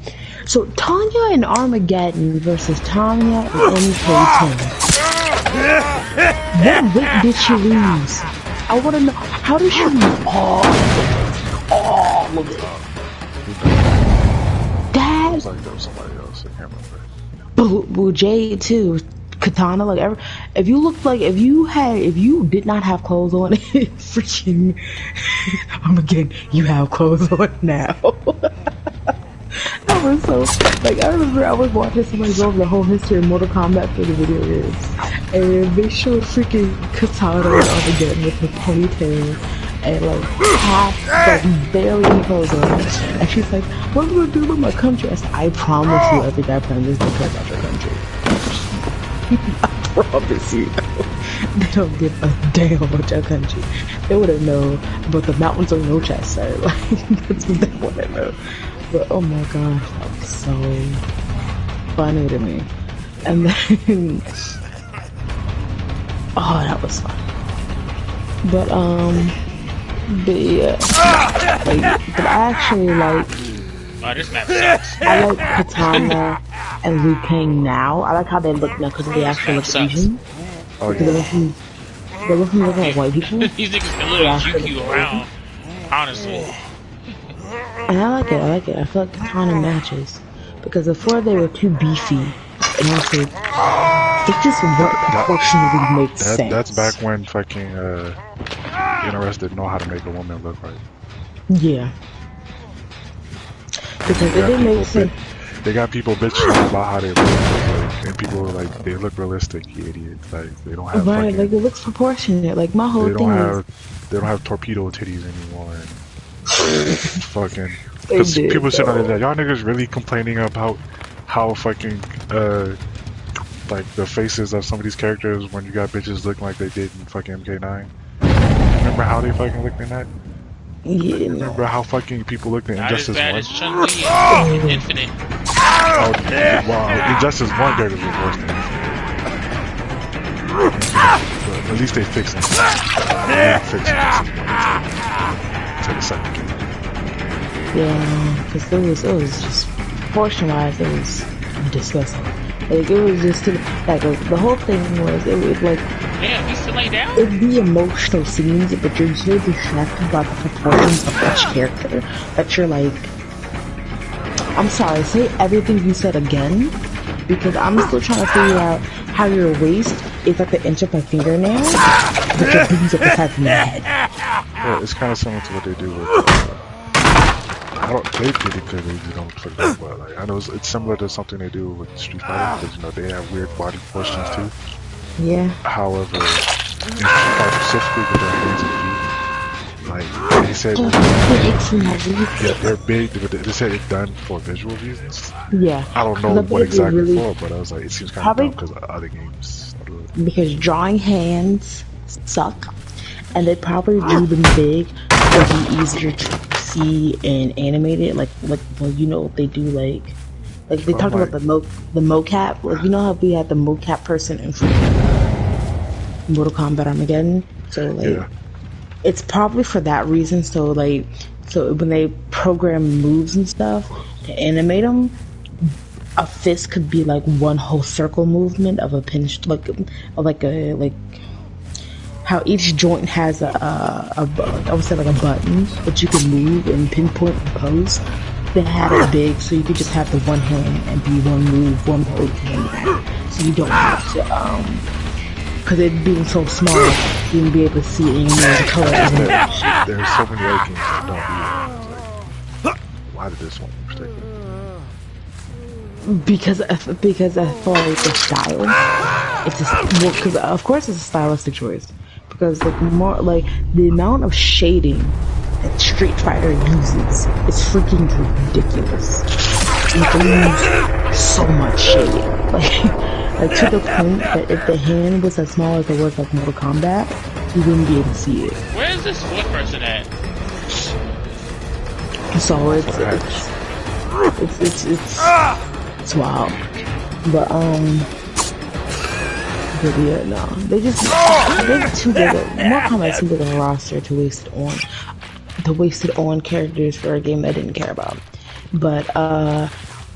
So Tanya in Armageddon versus Tanya in MK10. What weight did she lose? I want to know, how did she lose all of it? That was like that was somebody else. I can't remember. Well, Jade too. Katana, like if you looked like if you did not have clothes on, freaking Armageddon, you have clothes on now. That was so, like, I remember I was watching somebody go over the whole history of Mortal Kombat for the video games, and they showed freaking Katana on Armageddon with her ponytail, and like half, like barely any clothes on, and she's like, what am I gonna do with my country? I said, I promise you, every guy playing this don't care about your country. I promise you, they don't give a damn about your country. They wouldn't know about the mountains on your chest, sir. Like, that's what they wouldn't know. But oh my gosh, that was so funny to me. And then, oh, that was fun. But yeah, like, but I actually like. Oh, this map sucks. I like Katana and Liu Kang now. I like how they look now because they actually look Asian. Oh yeah. They look looking like white people. These niggas can literally juke you around, honestly. And I like it. I feel like Katana matches. Because before they were too beefy. And also, it just weren't proportionally make sense. That's back when fucking, Interested know how to make a woman look right. Yeah. Because it didn't make sense. They got people bitching about how they look, like, and people are like, they look realistic, you idiot. Like, they don't have right, like, it looks proportionate. Like, my whole thing is... They don't have torpedo titties anymore. And fucking, because people sitting on there, y'all niggas really complaining about how fucking like the faces of some of these characters when you got bitches looking like they did in fucking MK9. Remember how they fucking looked in that? Yeah. Remember how fucking people looked in Injustice 1? Not as bad as Chun-Li in Infinite. Oh, wow, Injustice 1 characters was worse than Infinite. But at least they fixed it. They fixed it. Take a second. Yeah, because it was just, proportion-wise, it was disgusting. Like, it was just, like, the whole thing was, it was like... Damn, you still lay down? It'd be emotional scenes, but you're so distracted by the proportions of each character that you're like... I'm sorry, say everything you said again, because I'm still trying to figure out how your waist is like the inch of my fingernail, but your boobs are the size of my head. Yeah, it's kind of similar to what they do with... they did it because they don't put that well. Like, I know it's similar to something they do with Street Fighter, because, you know, they have weird body proportions too. Yeah. However, in Street Fighter specifically with their hands and feet, like, they said, yeah, they're big, but they said it's done for visual reasons. Yeah. I don't know what exactly for, but I was like, it seems kind of dumb because other games do it. Because drawing hands suck, and they probably drew them big so it'd be easier to see and animate it. Like, well, you know, they do like they talked about the mocap. Like, you know how we had the mocap person in Mortal Kombat Armageddon. So like, yeah. It's probably for that reason. So like, so when they program moves and stuff to animate them, a fist could be like one whole circle movement of a pinch, like how each joint has I would say like a button that you can move and pinpoint and pose. They had it big, so you could just have the one hand and be one move, one hold hand. So you don't have to because it being so small, you wouldn't be able to see any more of the color. There's so many other games that don't do that. Like, why did this one in particular? Because I feel like the style, it's just well, because of course it's a stylistic choice. Because like more like the amount of shading that Street Fighter uses is freaking ridiculous. They use so much shading, like to the point that if the hand was as small as it was like Mortal Kombat, you wouldn't be able to see it. Where is this fourth person at? So it's wild, but yeah, no, they're too big. More Kombat's too big of a roster to waste on characters for a game that I didn't care about. But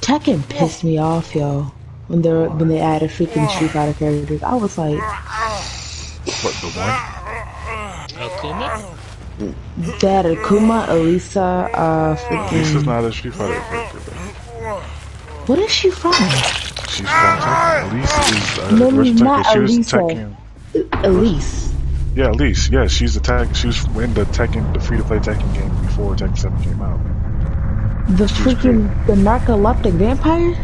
Tekken pissed me off, yo. When they added freaking Street Fighter characters, I was like, what, the one? Akuma? they had Akuma, Elisa, freaking. Lisa's not a Street Fighter character, bro. What is she from? She's from Tekken. Elise is No, original not Tekken. She was Elisa. Tekken. Elise. Yeah, Elise. Yeah, she was in the Tekken, the free-to-play Tekken game before Tekken 7 came out. The freaking the narcoleptic vampire?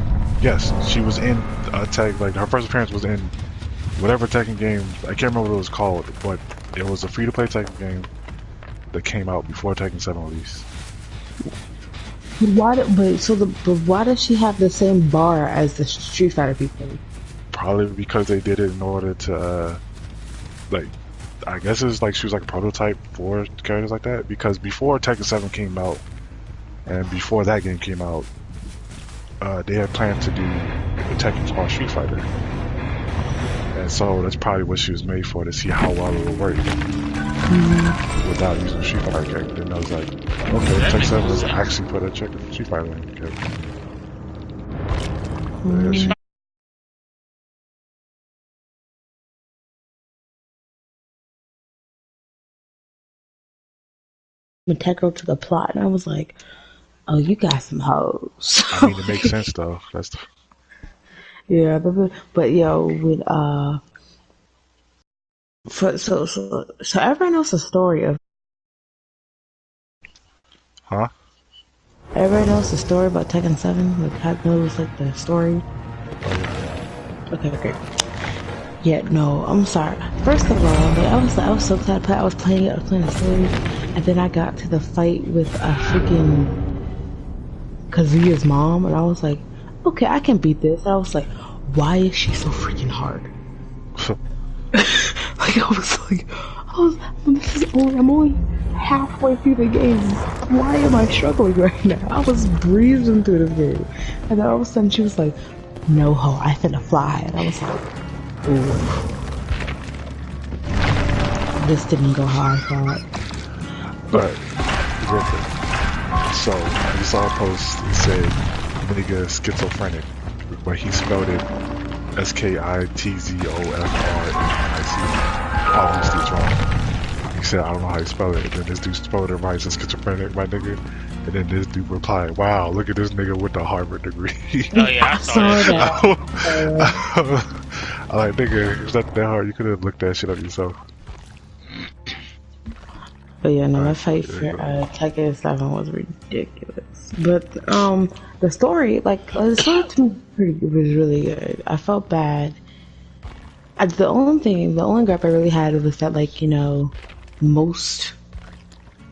Yes, she was in Tekken. Like her first appearance was in whatever Tekken game. I can't remember what it was called, but it was a free-to-play Tekken game that came out before Tekken 7 release. Why does she have the same bar as the Street Fighter people? Probably because they did it in order to, like, I guess it's like she was like a prototype for characters like that. Because before Tekken 7 came out, and before that game came out, they had planned to do a Tekken called Street Fighter, and so that's probably what she was made for, to see how well it would work without using a Street Fighter character. And I was like, okay, Tekken 7 doesn't actually put a Street Fighter character. Yeah, integral to the plot, and I was like, "Oh, you got some hoes." I mean, it makes sense though. That's the... Yeah, but yo, with so everyone knows the story of. Huh? Everybody knows the story about Tekken 7. Like, knows like the story. Okay, great. Yeah, no, I'm sorry. First of all, like, I was so glad I was playing the story, and then I got to the fight with freaking Kazuya's mom, and I was like, okay, I can beat this. And I was like, why is she so freaking hard? Like I'm only halfway through the game. Why am I struggling right now? I was breezing through this game, and then all of a sudden she was like, "No ho, I finna fly," and I was like, "Ooh, this didn't go how I thought." But real quick, so I just saw a post that said nigga schizophrenic, but he spelled it SKITZOFRENIC. Obviously it's wrong. He said, I don't know how you spell it. And then this dude spelled it right, says schizophrenic, my nigga. And then this dude replied, wow, look at this nigga with the Harvard degree. Oh yeah, I saw that. I'm like, nigga, it's not that hard. You could have looked that shit up yourself. But yeah, no, that fight for Tekken 7 was ridiculous. But the story, the story to me was really good. I felt bad. The only gripe I really had was that, like, you know, most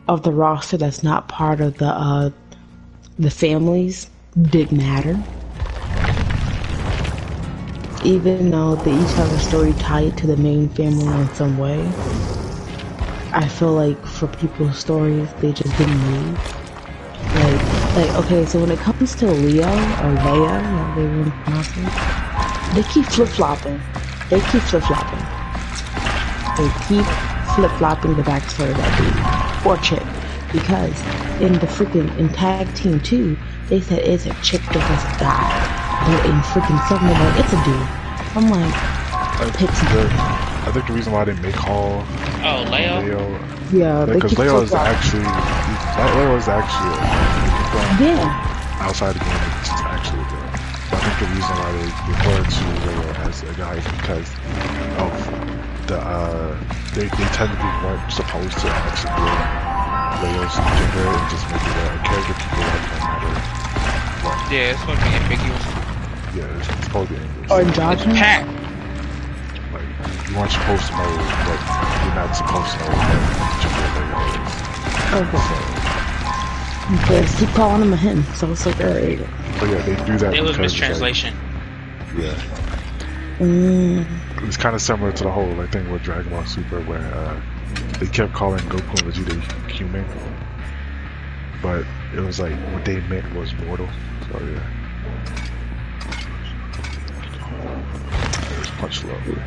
of the roster that's not part of the families didn't matter. Even though they each have a story tied to the main family in some way, I feel like for people's stories, they just didn't move. Like, okay, so when it comes to Leo, or Leia, however they want to pronounce it, they keep flip-flopping. They keep flip-flopping the backstory of that dude, or chick. Because in Tag Team 2, they said it's a chick that has died. But in freaking 7, they're like, it's a dude. I'm like, pick something. I think the reason why they make Hall Leo? Yeah, because Leo is actually outside the game, it's actually a girl. But I think the reason why they refer to Leo as a guy is because of they technically weren't supposed to actually Leo's gender and just make it a character people like no matter what. Yeah, it's supposed to be ambiguous. Yeah, it's supposed to be English. Or androgynous. Pack. Like, you weren't supposed to know, but you're not supposed to know what gender Leo is. Okay. Because keep calling him a him, so it's like, alright. But yeah, they do that. It was because mistranslation. Like, it's kind of similar to the whole thing with Dragon Ball Super, where they kept calling Goku and Vegeta human, but it was like what they meant was mortal. So yeah, it's much lower.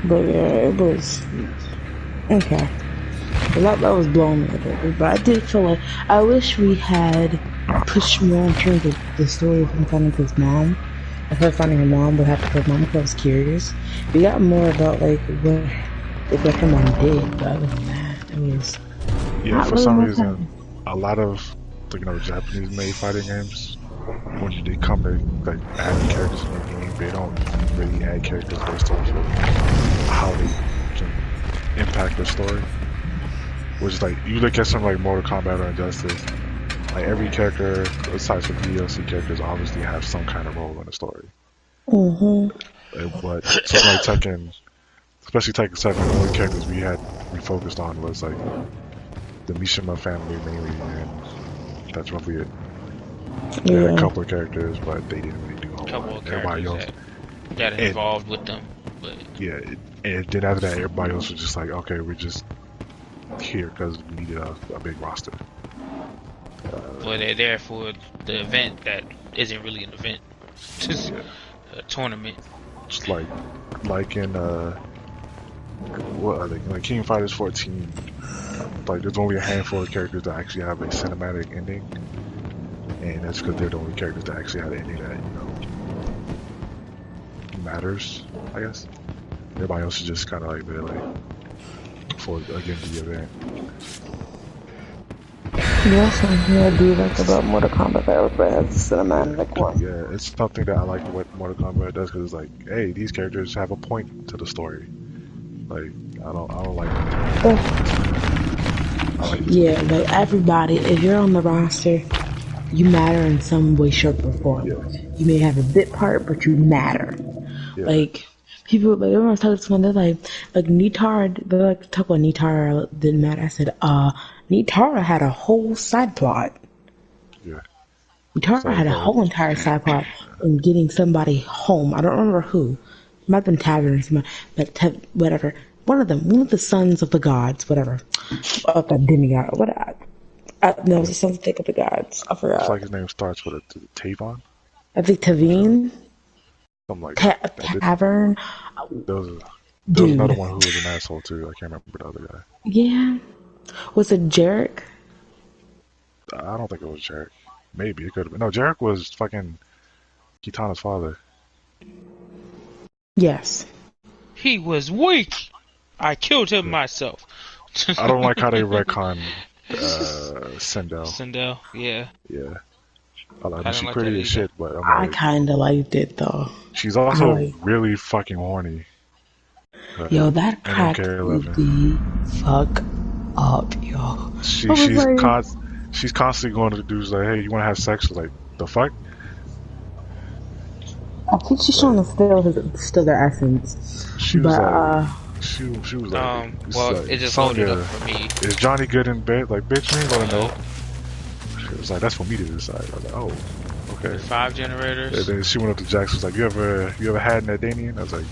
But yeah, it was okay. That was blowing me a little bit, but I did feel like I wish we had pushed more in terms of the story of him finding his mom. Of her finding her mom, what happened to her mom, because I was curious. We got more about like what her mom did, but other than that, it was Yeah, for some reason, a lot of Japanese made fighting games, when they come to like add characters in the game, they don't really add characters based off of how they can impact the story. Which is like, you look at something like Mortal Kombat or Injustice, like every character, aside from DLC characters, obviously have some kind of role in the story. But something like Tekken, especially Tekken 7, the only characters we focused on was like the Mishima family mainly, and that's roughly it. They had a couple of characters, but they didn't really do a whole lot. Everybody else that involved with them. But yeah, and then after that, everybody else was just like, okay, we're just here because we needed a big roster. well, they're there for the event that isn't really an event, just a tournament. Just like in what are they, like King of Fighters 14, like there's only a handful of characters that actually have a cinematic ending, and that's because they're the only characters that actually have an ending that matters, I guess. Everybody else is just kind of like there, like for again the event. That's something I do like about Mortal Kombat, that everybody has a cinematic one. Yeah, it's something that I like what Mortal Kombat does, because it's like, hey, these characters have a point to the story. Like, I don't like yeah, like everybody, if you're on the roster, you matter in some way, shape, or form. Yeah. You may have a bit part, but you matter. Yeah. Like, people, like, everyone's talking to someone, they're like Nitara, they like to talk about Nitara, didn't matter. I said, Nitara had a whole side plot. Yeah. Nitara had a whole entire side plot in getting somebody home. I don't remember who. It might have been Tavern, but whatever. One of the sons of the gods, whatever. Of the demigod, whatever. No, it was the sons of the gods. I forgot. It's like his name starts with a Tavon. I think Tavine. Something like that. Tavern. There was another one who was an asshole too. I can't remember the other guy. Yeah. Was it Jarek? I don't think it was Jarek. Maybe it could have been. No, Jarek was fucking Kitana's father. Yes. He was weak. I killed him myself. I don't like how they retcon Sindel. Sindel, yeah. Yeah. I mean, she's like pretty as shit, but I kinda liked it though. She's also really fucking horny. Yo, that cracked the fuck up, yo. She's constantly going to dudes like, hey, you want to have sex? Like, the fuck? I think she's trying to steal their essence. She was she was like, well, it just loaded up for me. Is Johnny good in bed? Like, bitch, you ain't gonna know. She was like, that's for me to decide. I was like, oh, okay. 5 generators. And then she went up to Jax, was like, you ever had an Adanian? I was like,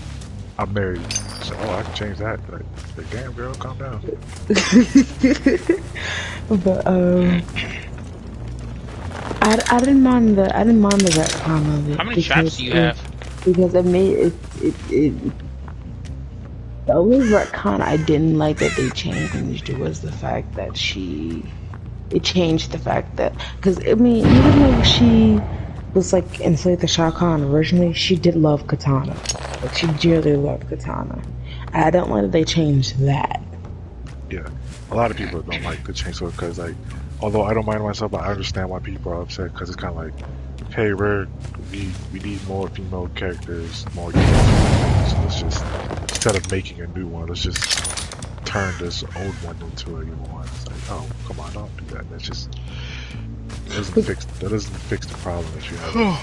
I'm married. She said, oh, I can change that. Like damn, girl, calm down. But I didn't mind the retcon of it. How many traps do you have? Because it made it. The only retcon I didn't like that they changed was the fact that it changed the fact that, because I mean, even though she was like enslaved to Shao Kahn originally, she did love Katana. Like, she dearly loved Katana. I don't like that they changed that. Yeah, a lot of people don't like the change, because like, although I don't mind myself, but I understand why people are upset, because it's kind of like, hey, we need more female characters, more games. So let's just, instead of making a new one, let's just turn this old one into a new one. It's like, oh, come on, don't do that. That's just that doesn't fix the problem that you have.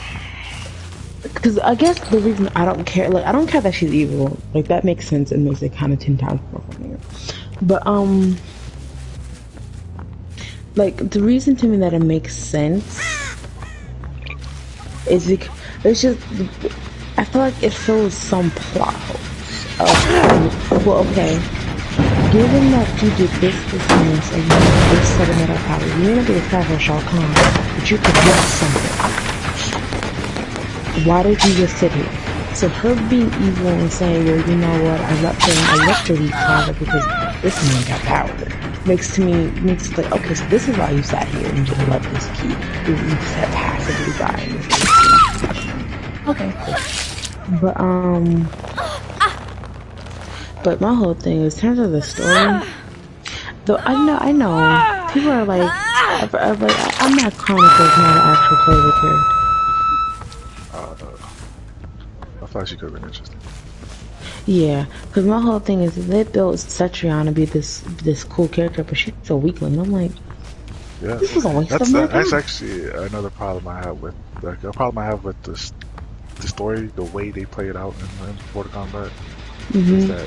Because I guess the reason I don't care, like I don't care that she's evil, like that makes sense and makes it kind of 10 times more funnier. But like the reason to me that it makes sense is because it's just I feel like it fills some plot holes. Well, okay, given that you did this, and you have this set of metal power, you may not be the powerful Shao Kahn, but you could get something. Why did you just sit here? So her being evil and saying, well, you know what, I left her weak father because this man got power. Makes it like, okay, so this is why you sat here and just let this key. You sat passively by and this. Okay, cool. But my whole thing is, in terms of the story, though I know, people are like, I'm not Chronicles, not an actual playable character. I thought she could have been interesting. Yeah, because my whole thing is they built Cetrion to be this cool character, but she's a weakling. And I'm like, yeah, this was a waste of my time. That's actually another problem I have with the story, the way they play it out in Mortal Kombat. Is that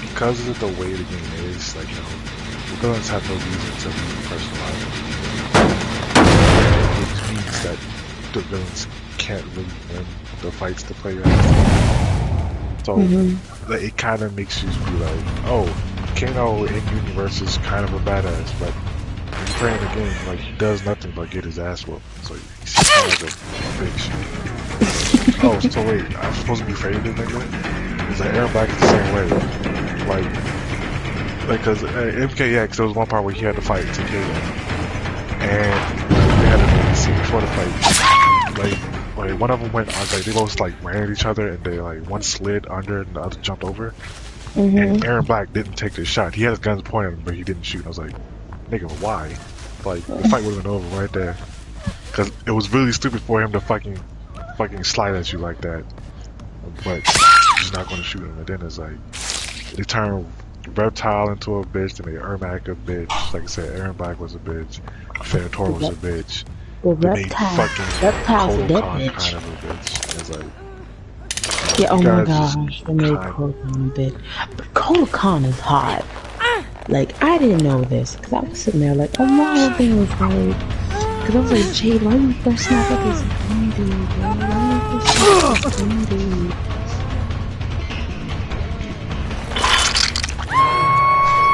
because of the way the game is, like, you know, the villains have no reason to be personalized. Which means that the villains can't really win the fights the player has. So it kind of makes you be like, oh, Kano in universe is kind of a badass, but when he's playing the game, like, he does nothing but get his ass whooped. So he's kind of like a bitch. Oh, so wait, I'm supposed to be afraid of this nigga? It's like Aaron Black is the same way. Like, cause MKX, there was one part where he had to fight Takeda, and they had a scene before the fight. Like one of them went, like they both like ran at each other, and they like one slid under and the other jumped over. And Aaron Black didn't take the shot. He had his guns pointed at him, but he didn't shoot. And I was like, nigga, why? Like the fight would have been over right there. Cause it was really stupid for him to fucking slide at you like that. But he's not going to shoot him. And then it's like they turn Reptile into a bitch, then they Ermac a bitch. Like I said, Aaron Black was a bitch. Fanator was a bitch. Well, they made Reptile's a dead bitch. Kind of a bitch. It's like, yeah, oh my gosh, they made Kotal Khan a bitch. But Kotal Khan is hot. Like, I didn't know this, because I was sitting there like, oh, my whole thing was like, because I was like, Jade, why you first snap at this green dude, bro? Why you first snap at this green dude?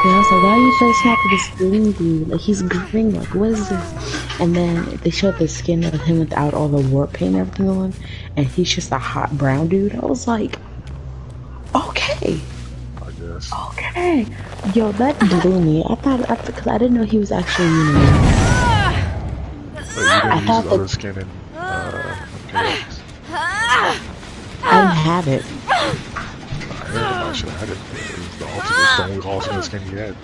Yeah, I was like, why you first snap at this green dude? Like, he's green, like, what is this? And then they showed the skin of him without all the war paint and everything on, and he's just a hot brown dude. I was like, okay. I guess. Okay. Yo, that blew me. I thought, because I didn't know he was actually human. I thought use other skin in MKX. I didn't have it. I should have had it. It was the only alternate skin he had.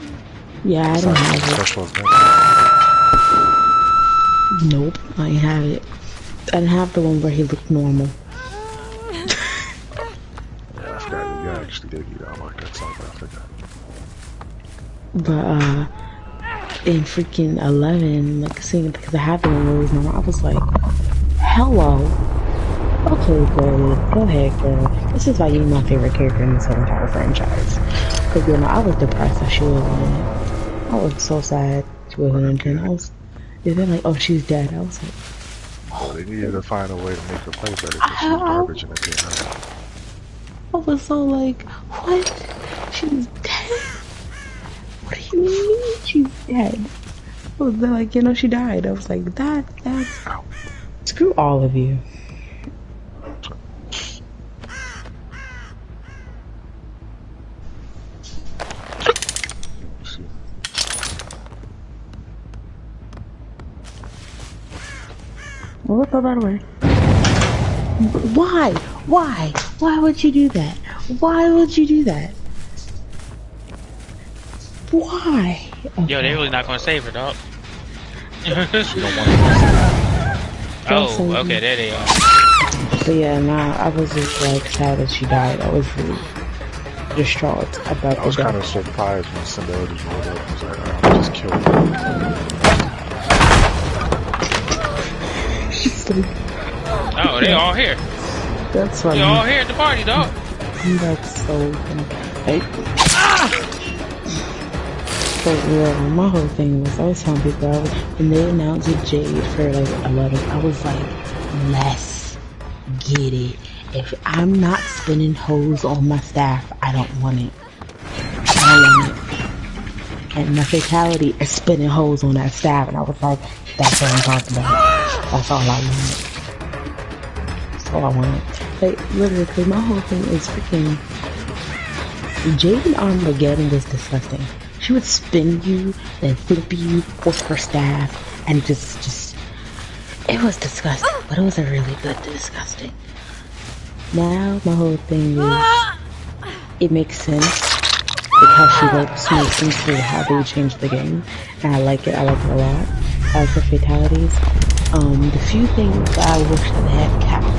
Yeah, I didn't have it. Special event. Nope, I didn't have it. I didn't have the one where he looked normal. Yeah, I forgot. Yeah, I actually did eat out like that song, but I forgot. But, in freaking 11, like, seeing it because I had the one where it was normal, I was like, hello. Okay, girl, go ahead, girl. This is why you're my favorite character in this whole entire franchise. Because, you know, I was depressed that she wasn't in it. I was so sad she wasn't in it. I was, and then, like, oh, she's dead. I was like, well, they needed to find a way to make her play better because she was garbage in the game. I was so like, what? She's dead? What do you mean she's dead? I was like, you know, she died. I was like, that's... Screw all of you. Well, throw that away. Why? Why? Why would you do that? Why would you do that? Why? Okay. Yo, they really not gonna save her, dog. She don't want to. Oh, okay, there they are. But yeah, nah, I was just like sad that she died. I was really distraught about I was the kind of death. surprised when Cinderella just rolled up. I was like, I'm just kill her. She's like, Oh, they all here. that's They funny. all here at the party, dog. That's so funny. Like, but yeah, my whole thing was I was telling people when they announced Jade for like 11, I was like, let's get it. If I'm not spinning hoes on my staff, I don't want it. I don't want it. And my fatality is spinning hoes on that staff, and I was like, that's what I'm talking about. That's all I want. That's all I wanted. Like, literally, cause my whole thing is freaking Jade in Armageddon was disgusting. She would spin you, then flip you with her staff, and just, it was disgusting, but it was a really good disgusting. Now, my whole thing is, it makes sense, like how she looks makes sense for how they changed the game, and I like it a lot. I like the fatalities. The few things that I wish that they had kept,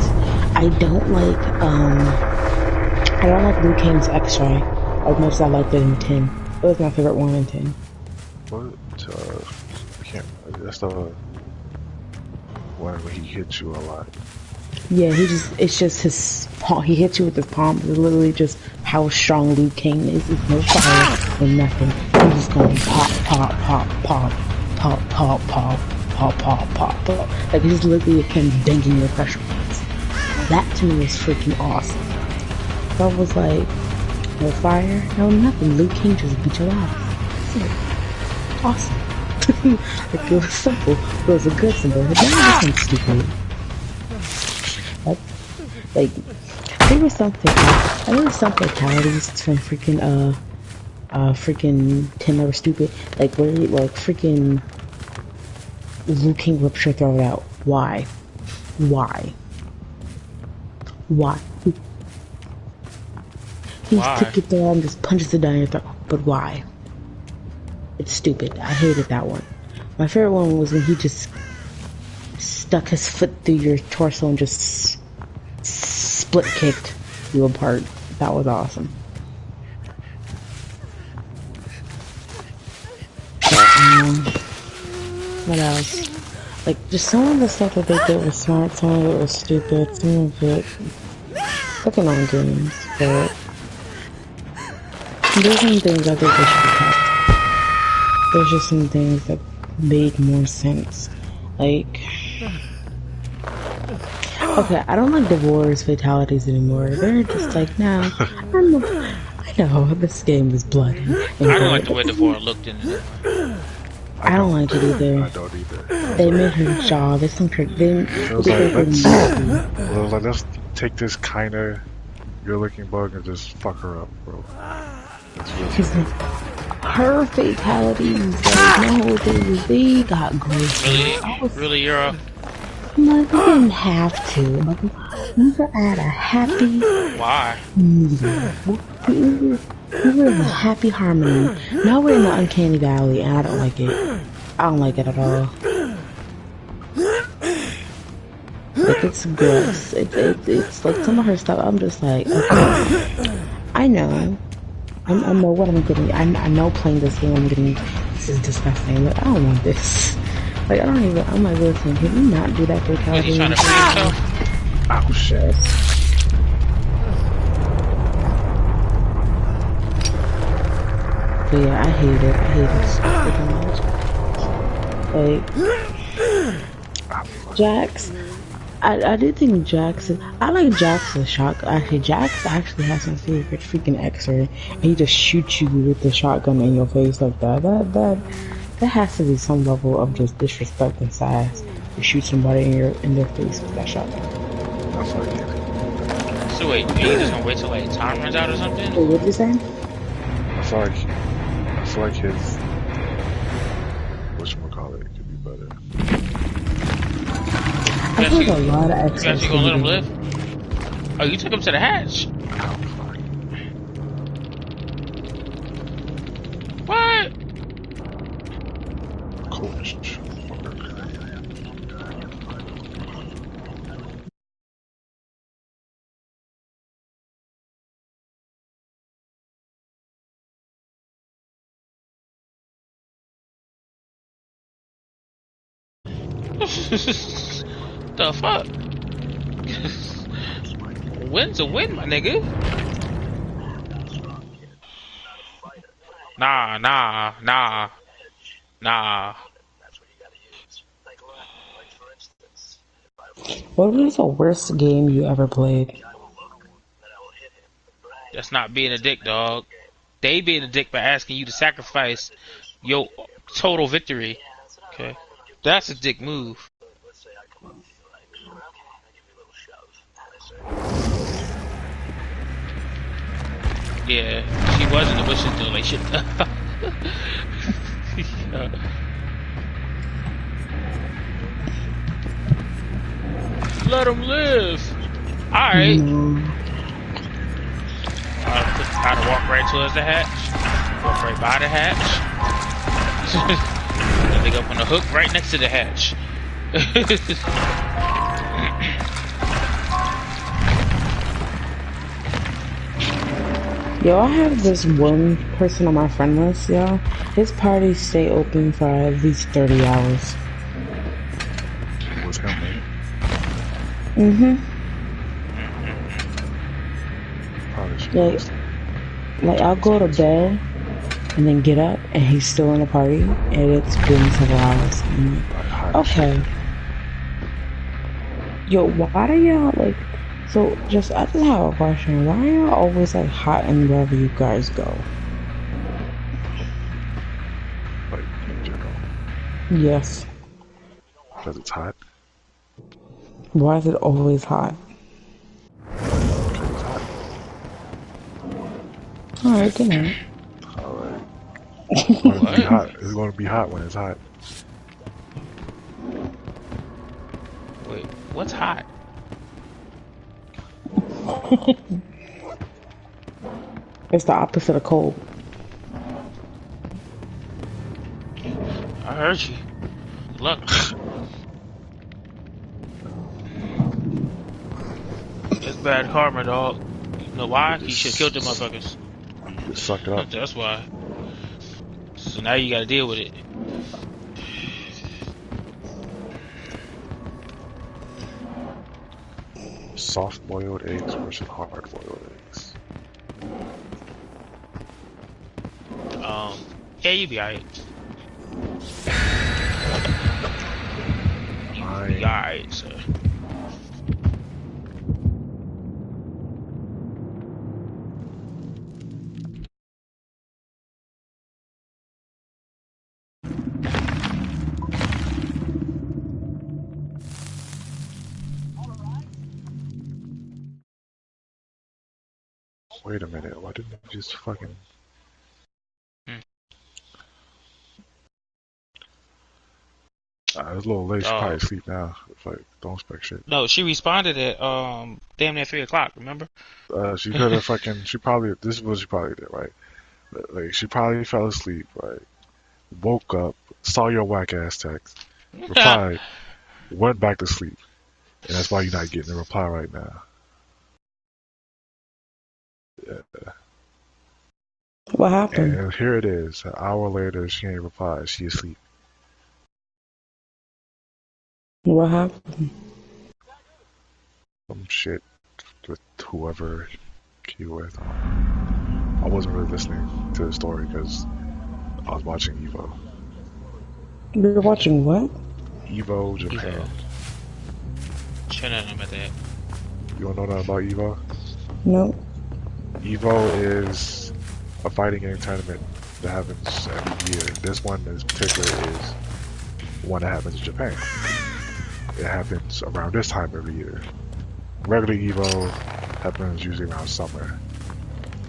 I don't like Liu Kang's X-ray, as much as I liked it in 10. It was my favorite one in 10. What? I can't. That's the one where he hits you a lot. Yeah, it's just his palm. He hits you with his palm. It's literally just how strong Liu Kang is. It's no fire or nothing. He's just going pop, pop, pop, pop, pop, pop, pop, pop, pop, pop, pop. Like, it's literally him banging your pressure points. That to me was freaking awesome. So I was like, no fire, no nothing. Liu Kang just beat your ass. That's it. Awesome. Like, it was simple. It was a good simple. But now it wasn't stupid. Like, there were some fatalities from freaking freaking 10 that were stupid. Like, where freaking Liu King rips your throat out. Why? He took it there and just punches it down your throat. But why? It's stupid. I hated that one. My favorite one was when he just stuck his foot through your torso and just split kicked you apart. That was awesome. What else? Like, just some of the stuff that they did was smart, some of it was stupid, some of it fucking on games, but there's some things I think they should have kept. There's just some things that made more sense. Like, okay, I don't like Devore's fatalities anymore. They're just like, nah, I know this game is bloody. I don't like the way Devore looked in it. I don't like it either. I don't either. They made her jaw. They some trick. It was like, let's take this kinda good-looking bug and just fuck her up, bro. Her fatalities, like, my whole thing was they got great. Really, you're a... Like, we didn't have to. Like, we were at a happy Why? medium. We were in a happy harmony. Now we're in the uncanny valley, and I don't like it. I don't like it at all. Like, it's gross. It's like some of her stuff. I'm just like, okay, I know. I know what I'm getting. I know playing this game, I'm getting. This is disgusting. But I don't want this. Like, I don't even. I'm like, listen, can you not do that for Was he trying to free himself? Oh shit. But yeah, I hate it so much. Like, Jax, I do think Jax is, I like Jax as shock. Actually, Jax actually has some favorite freaking X-ray, and he just shoots you with the shotgun in your face like that. That has to be some level of just disrespect and sass to shoot somebody in their face with that shotgun. That's like it. So wait, you just gonna wait till like time runs out or something? Wait, what did you say? I feel like his whatchamacallit could be better. I feel like a lot of You X-rays. guys gonna let him live? Oh, you took him to the hatch. What? Coach. The fuck? Win's a win, my nigga. Nah. What was the worst game you ever played? That's not being a dick, dog. They being a dick by asking you to sacrifice your total victory. Okay, that's a dick move. Yeah, she was in the bushes doing like shit. Let him live. All right. How to walk right towards the hatch. Walk right by the hatch. Then they go up on the hook right next to the hatch. Yo, I have this one person on my friend list, y'all. His parties stay open for at least 30 hours. What's happening? Like I'll go to bed and then get up and he's still in the party and it's been several hours. Okay. Yo, why do y'all like? So I just have a question. Why are y'all always like hot and wherever you guys go? Like in general. Yes. Because it's hot. Why is it always hot? Because it's hot. Alright, good night. Alright. It's going to be hot. It's going to be hot when it's hot. Wait, what's hot? It's the opposite of cold. I heard you. Good luck. It's bad karma, dog. You know why? He should have killed them motherfuckers. Just suck it up. That's why. So now you gotta deal with it. Soft-boiled eggs versus hard-boiled eggs. Yeah, you be alright. You be alright, sir. Wait a minute, why didn't you just fucking... It's a little late, she probably asleep now. It's like, don't expect shit. No, she responded at, damn near 3 o'clock, remember? She could have fucking, this is what she probably did, right? Like, she probably fell asleep, right? Woke up, saw your whack ass text, replied, went back to sleep. And that's why you're not getting a reply right now. Yeah. What happened? And here it is. An hour later, she ain't replied. She asleep. What happened? Some shit with whoever you with. I wasn't really listening to the story because I was watching Evo. You're watching what? Evo, Japan. Shut up about that. You don't know nothing about Evo? No. Evo is a fighting game tournament that happens every year. This one in particular is one that happens in Japan. It happens around this time every year. Regular Evo happens usually around summer.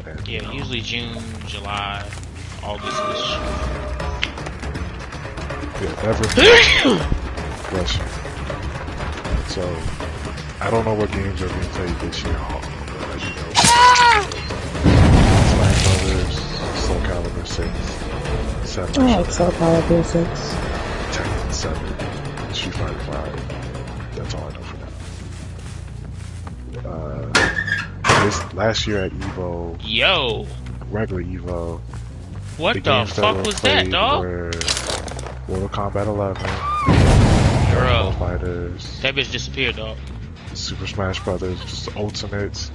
And, yeah, usually June, July, August. Yeah, never. Bless you. So, I don't know what games are being played this year. As you know, Smash Brothers, Soul Calibur 6, 7. I like Soul Calibur 6. Tekken 7, Street Fighter 5. That's all I know for now. This last year at Evo, regular Evo, what the fuck was that, dog? Mortal Kombat 11, Dragon Ball Girl. Fighters, That bitch disappeared, dog. Super Smash Brothers, just Ultimates,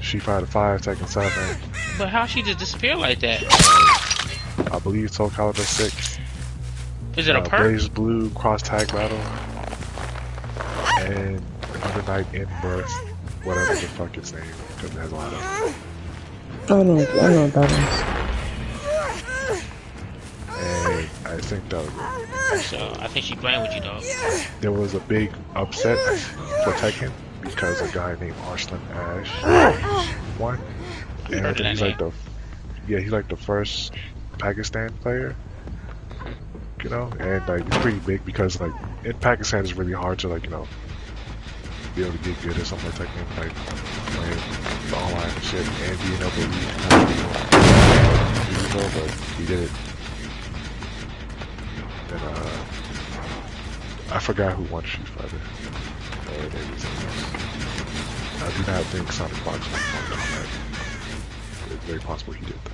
Street Fighter 5, Tekken 7, But how she just disappeared like that? I believe Soul Calibur 6, Is it a perk? Blaze Blue Cross Tag Battle, and Under Night in Birth, whatever the fuck its name, because it has a lot of. I know what that And I think that was it. So I think she playing with you, dog. There was a big upset for Tekken because a guy named Arslan Ash won. And I Heard think that he's like he's like the first Pakistan player. You know, and like it's pretty big because like in Pakistan it's really hard to like, you know, be able to get good at something like Tekken, like playing the online and shit and being able to lead but he did it. And I forgot who won Street Fighter. I do not think Sonic Fox won Mortal Kombat. It's very possible he did though.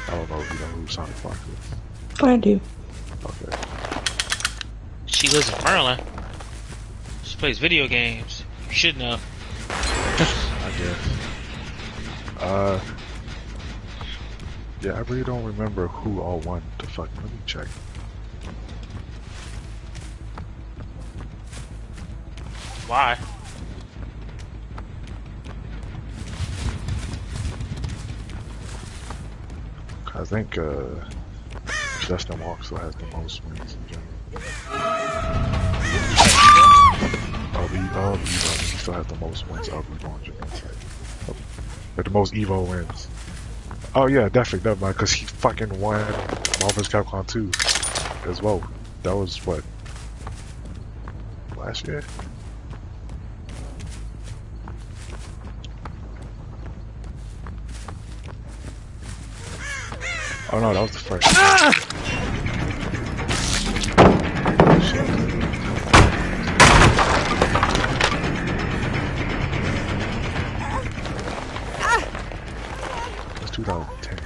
I don't know if you know who Sonic Fox is. I do. Okay. She lives in Maryland. She plays video games. You should know. I guess. Yeah, I really don't remember who all won the fuck. Let me check. Why? I think Justin Walker has the most wins in general. He still has the most wins of Evo in general. But the most Evo wins. Oh yeah, definitely, never mind, because he fucking won Marvel vs. Capcom 2 as well. That was what? Last year? Oh no, that was the first. That's 2010.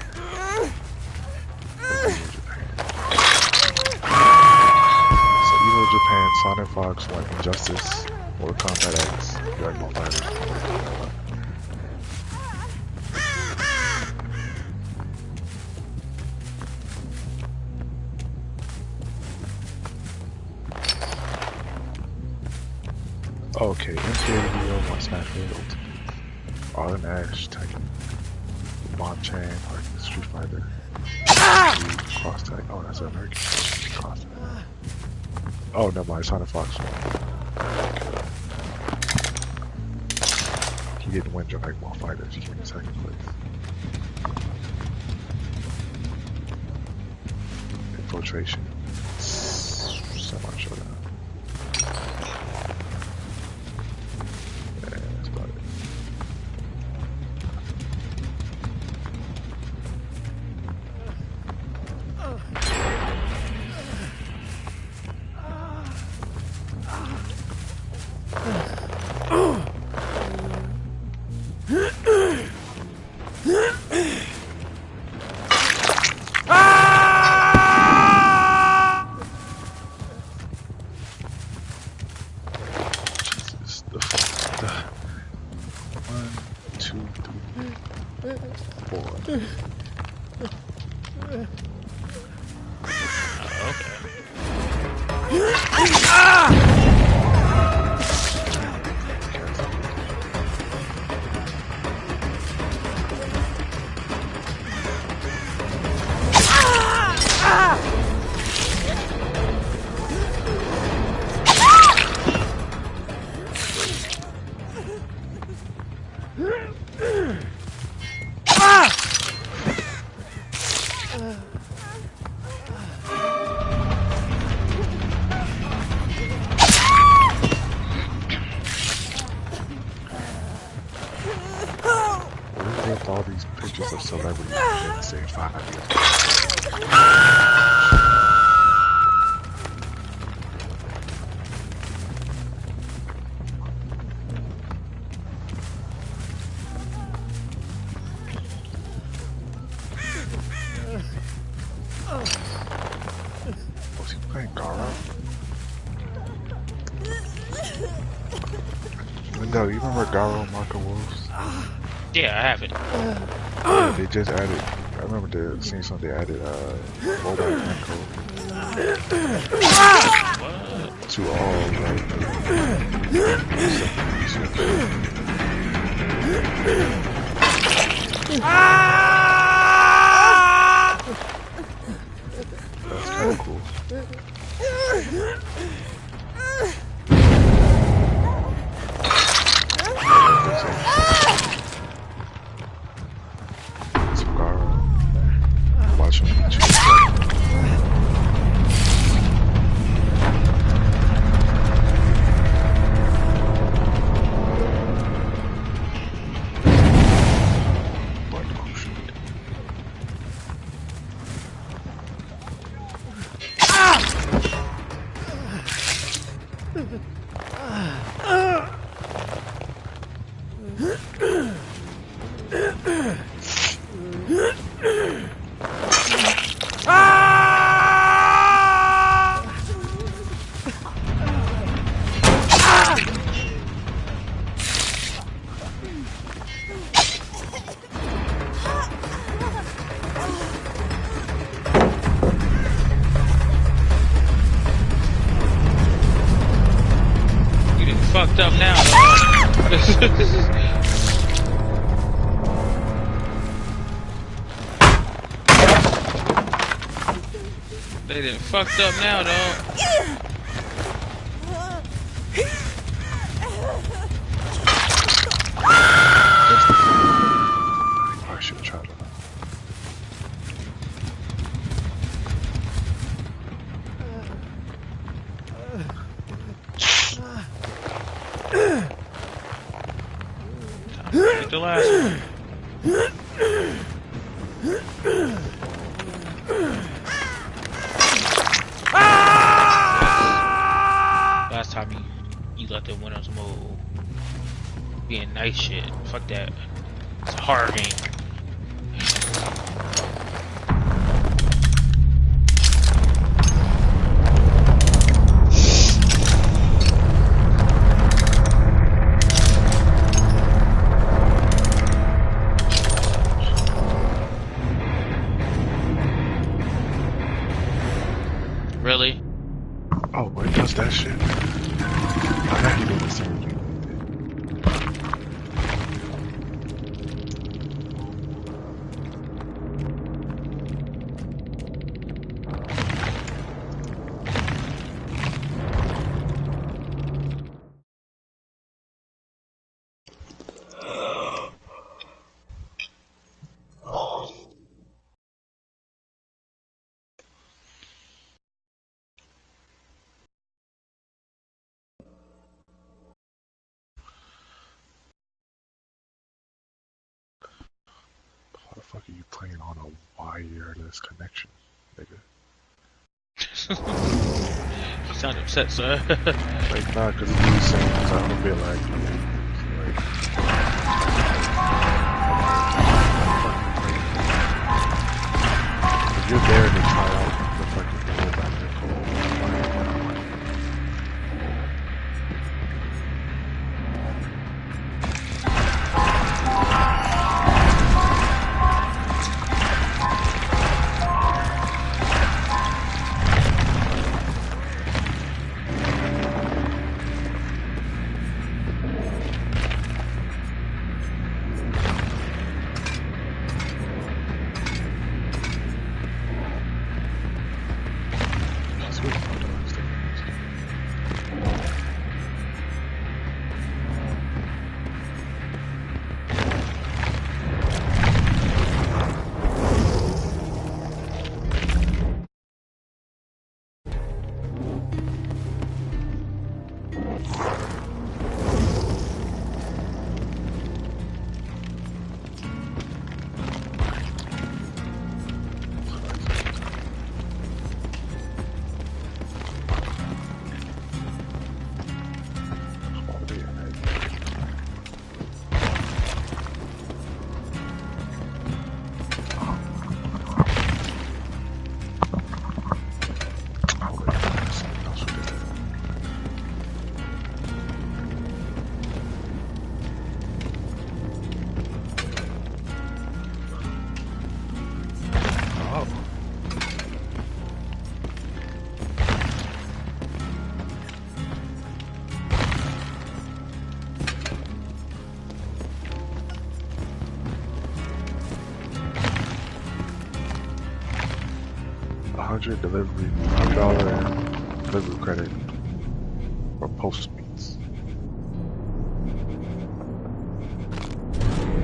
So Evo Japan, Sonic Fox won Injustice, Mortal Kombat X, Dragon Ball Fighters. Okay, MKVO, my Smash Bros. Ultimate. Arlen Ash, Tekken. Bon Chan, Arctic Street Fighter. Cross Tag. Oh, that's an American Cross Tag. Oh, never mind, Sonic Fox. He didn't win Dragon Ball Fighters, he came in second place. Infiltration. Semi Showdown. All these pictures of celebrities in the same 5 years. Was he playing Gara? No, you remember Garo and Marco Wolves? Yeah, I have it. Yeah, they just added. I remember seeing something. They added rollback encode What? to all That's kind of cool. Watch him. Fucked up now, dog. They done fucked up now, dog. I should try to. Get the last one. Last time you let the winners move. Being nice shit. Fuck that. It's a hard game. Really? Oh, it does that shit. I thought you did the same thing. How the fuck are you playing on a wireless connection, nigga? You sound upset, sir. Like, nah, cause it's saying I'm a bit like if you're there to try out the fucking rollback $100 delivery, $100 and delivery credit for Postmates.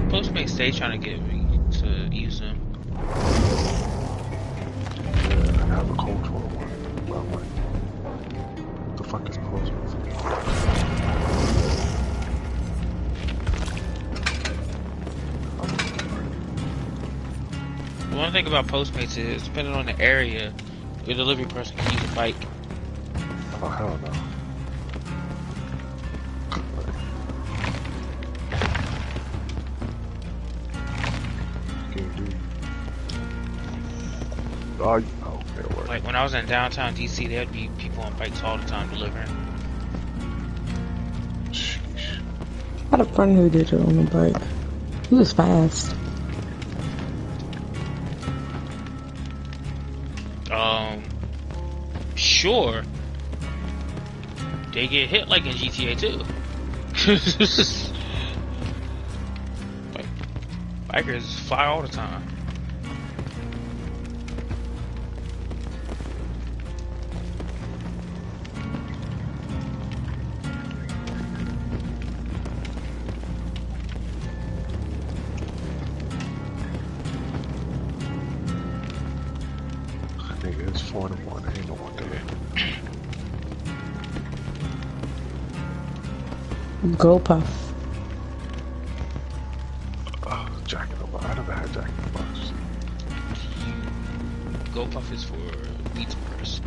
Postmates, they trying to get me to use them. Yeah, I have a cultural one. But I'm like, what the fuck is Postmates? The one thing about Postmates is, depending on the area, your delivery person can use a bike. Oh, hell no. Oh, okay, work. Like when I was in downtown DC, there'd be people on bikes all the time delivering. Sheesh. I had a friend who did it on a bike. He was fast. Sure. They get hit like in GTA too. Like, bikers fly all the time. Nigga, it's 4 in the morning. Ain't no one there. Go Puff. Oh, Jack in the Box. I never had Jack in the Box. Go Puff is for Beats Bars.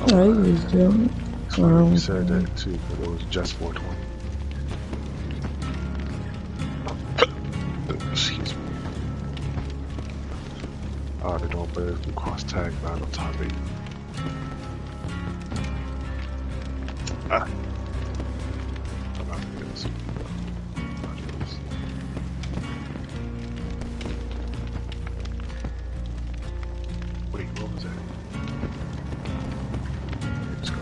I used it. It's funny you said that too, but it was just 420. Excuse me. Oh, they're doing better if we cross tag battle top 8. Ah. I'm not gonna get this. Wait, what was that? Just got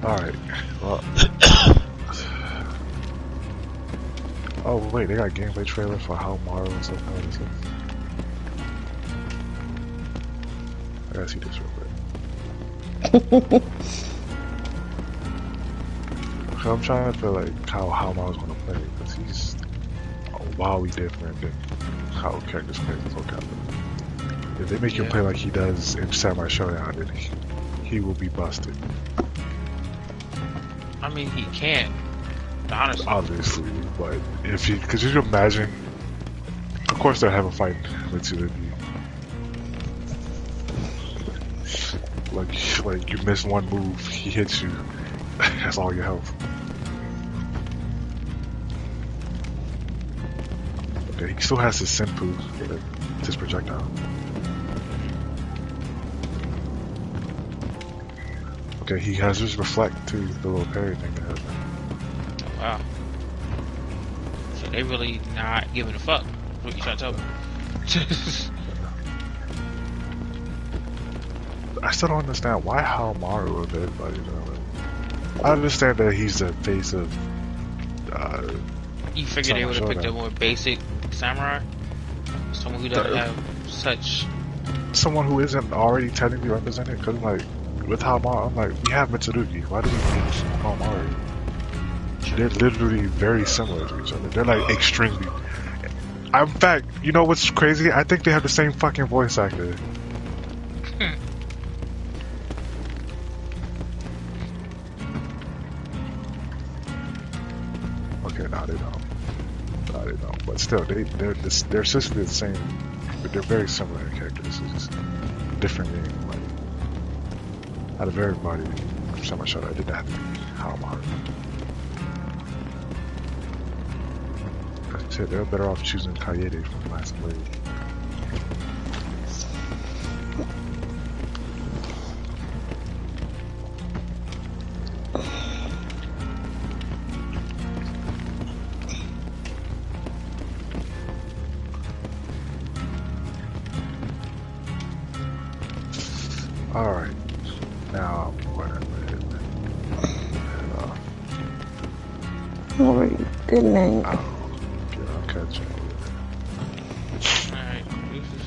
Alright, well. Oh, wait, they got a gameplay trailer for How Mario and stuff. How is it? I gotta see this real quick. I'm trying to feel like how Mario's gonna play, because he's wildly different than how characters play in Soul Calibur. If they make him play like he does in Samurai Showdown, then he will be busted. I mean, he can't. Honestly. Obviously, but if you, because you can imagine, of course they'll have a fight with you. Like you miss one move, he hits you. That's all your health. Okay, he still has his Senpu, his projectile. Okay, he has his reflect too, the little parry thing that has. Wow. So they really not giving a fuck. What you trying to tell me? I still don't understand why How Mario of everybody. I understand that he's the face of. You figured they would have picked a more basic samurai, someone who doesn't have such. Someone who isn't already technically represented, because like with How Mario, I'm like, we have Mitsurugi. Why do we need How Mario? They're literally very similar to each other. They're like extremely. In fact, you know what's crazy? I think they have the same fucking voice actor. Okay, no, they don't. No, they don't. But still, they're essentially the same. But they're very similar characters. It's just different game. Like, out of everybody, so much I did not have to be How Mario. They're better off choosing Kaede from Last Blade. Alright. Now, wait a minute. Alright, good night. I'll catch you. Alright, deuces.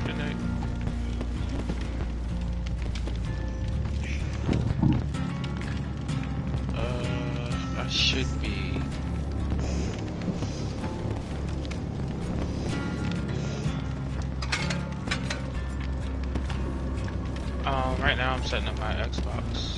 Good night. I should be. Right now I'm setting up my Xbox.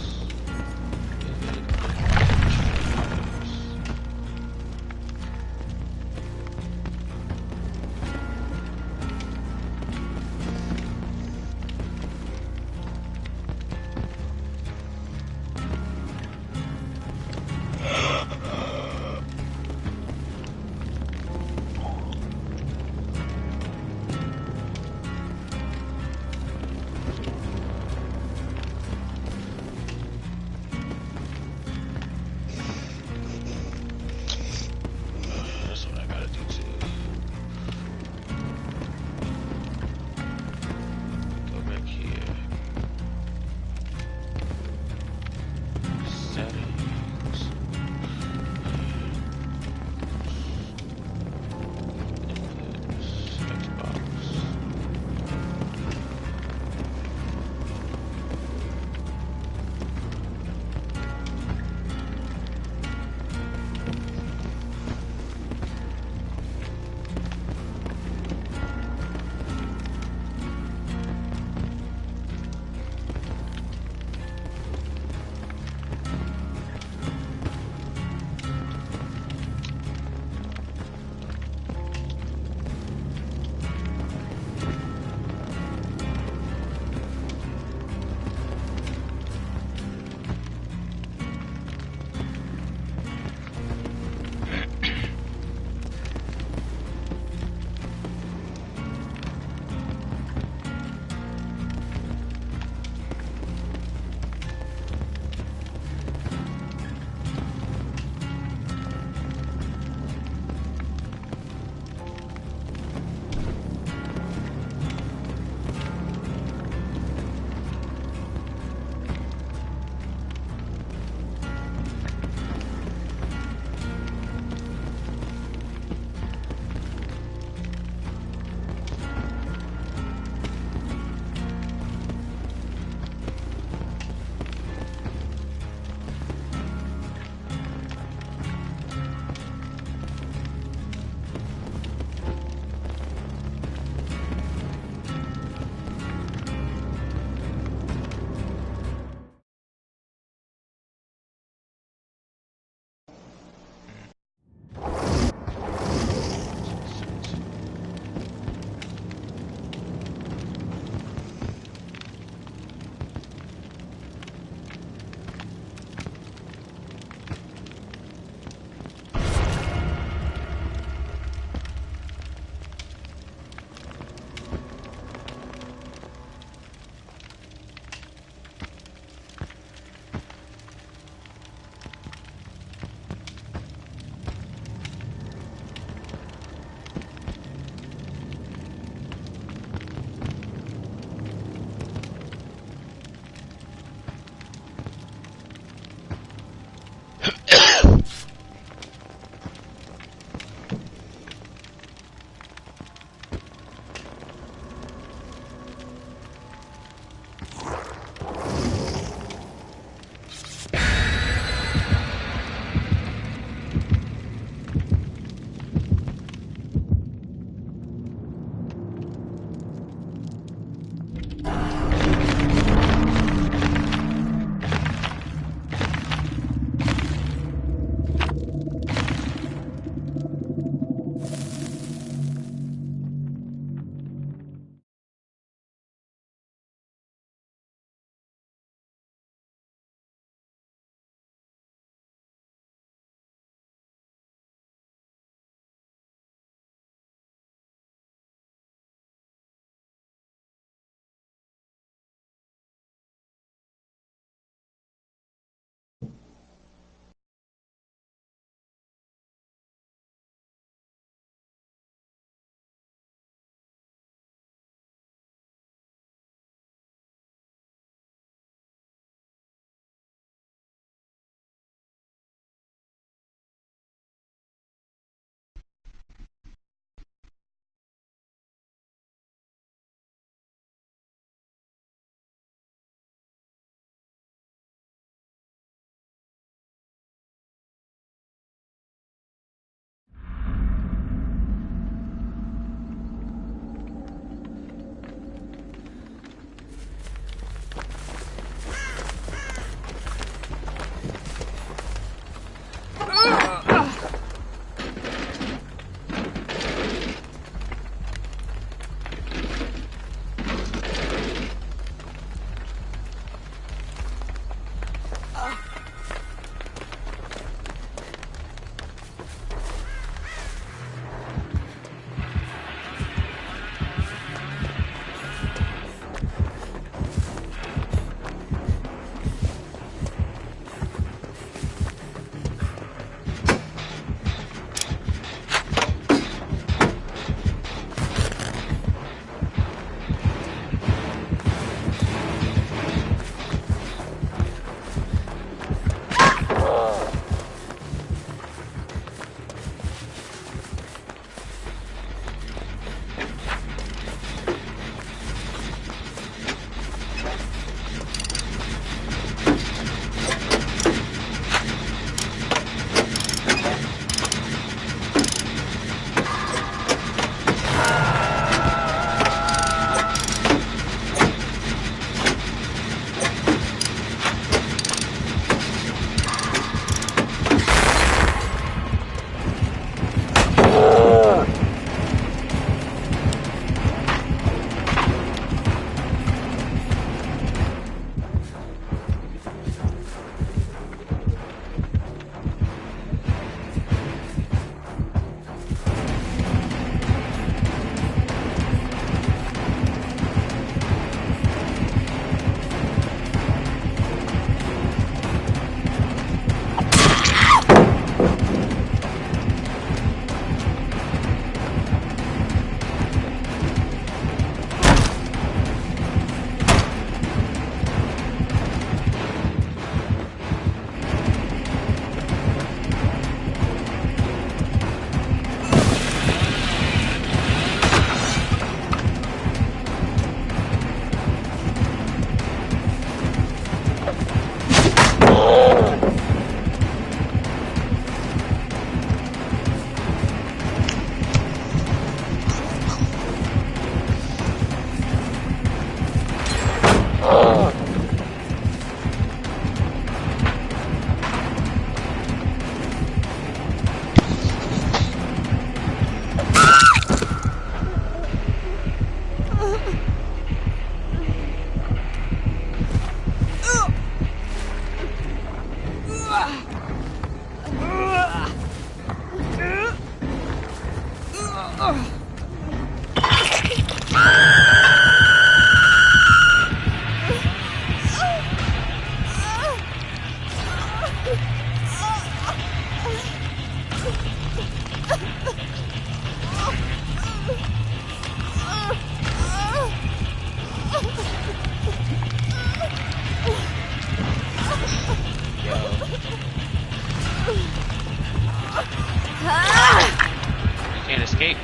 Can't escape.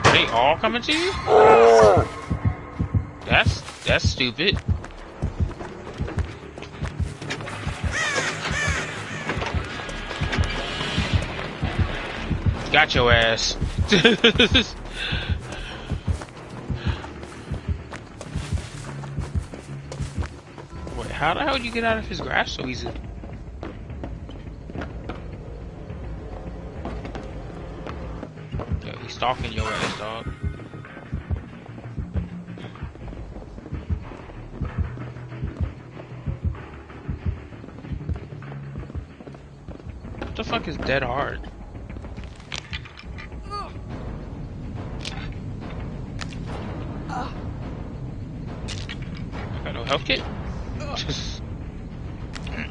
Are they all coming to you? That's stupid. Got your ass. Wait, how the hell did you get out of his grasp so easy? Yo, he's stalking your ass, dog. What the fuck is dead hard? Got no health kit? Just... You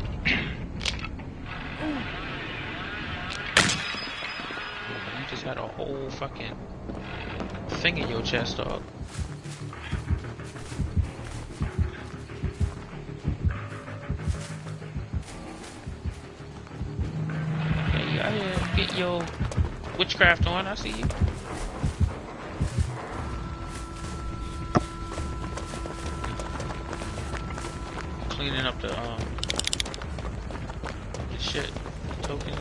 just had a whole fucking thing in your chest, dog. Yeah, you out here get your witchcraft on, I see you. Cleaning up the shit, token.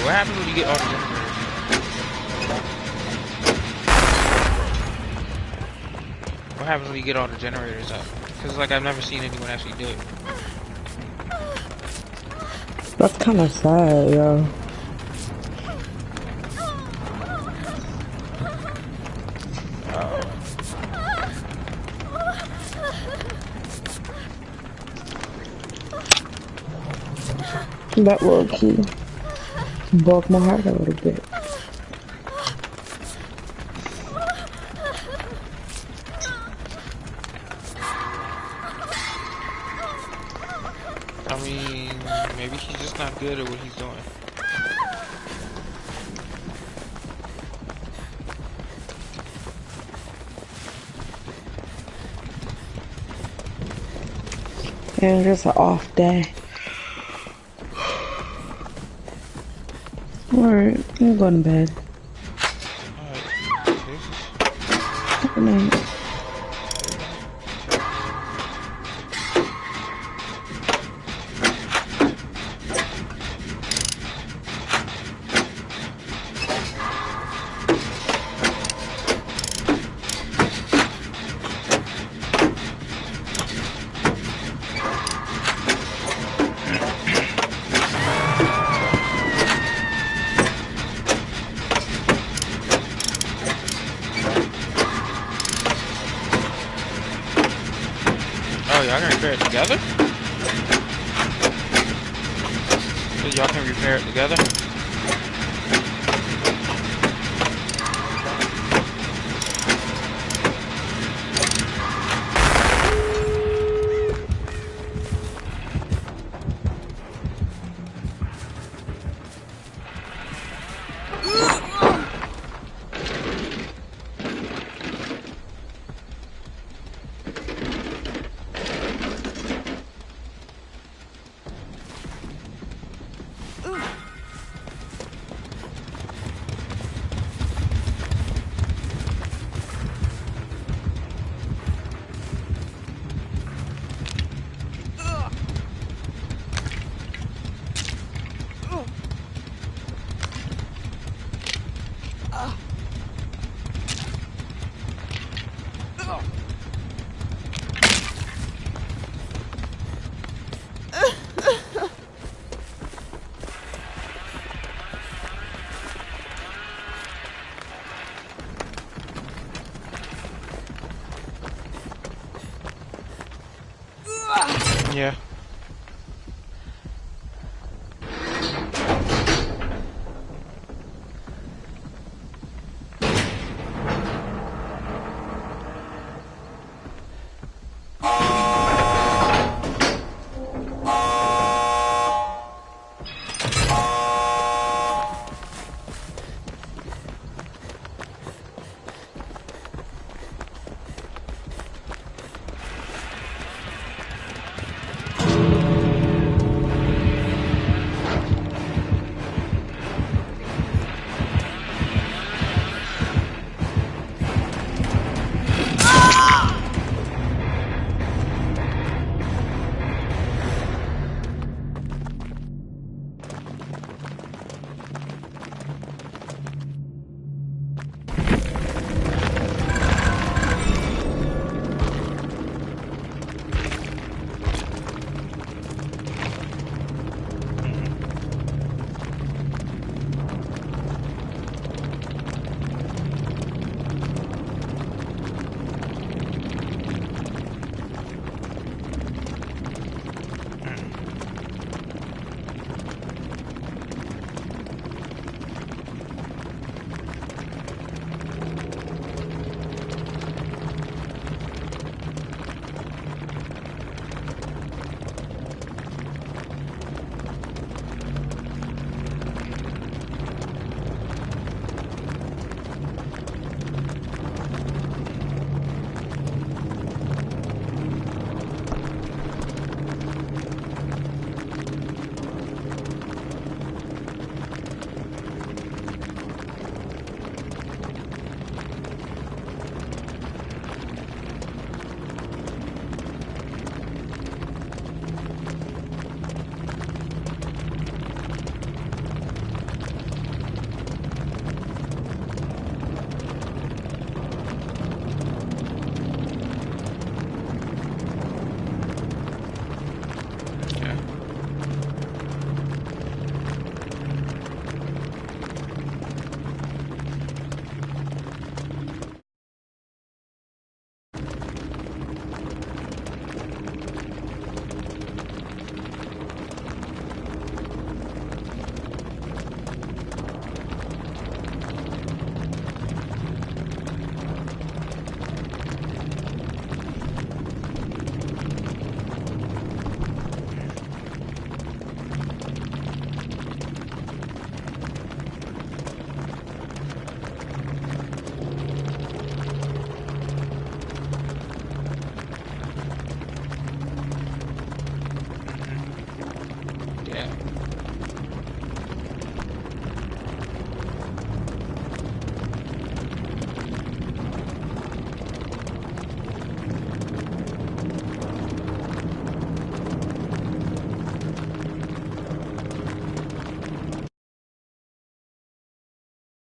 What happens when you get all the generators? What happens when you get all the generators up? Because like I've never seen anyone actually do it. That's kind of sad, yo. That little key broke my heart a little bit. I mean, maybe he's just not good at what he's doing. And just an off day. Alright, I'm going to bed. Alright. Good night. Oh, y'all can repair it together? So y'all can repair it together? Yeah.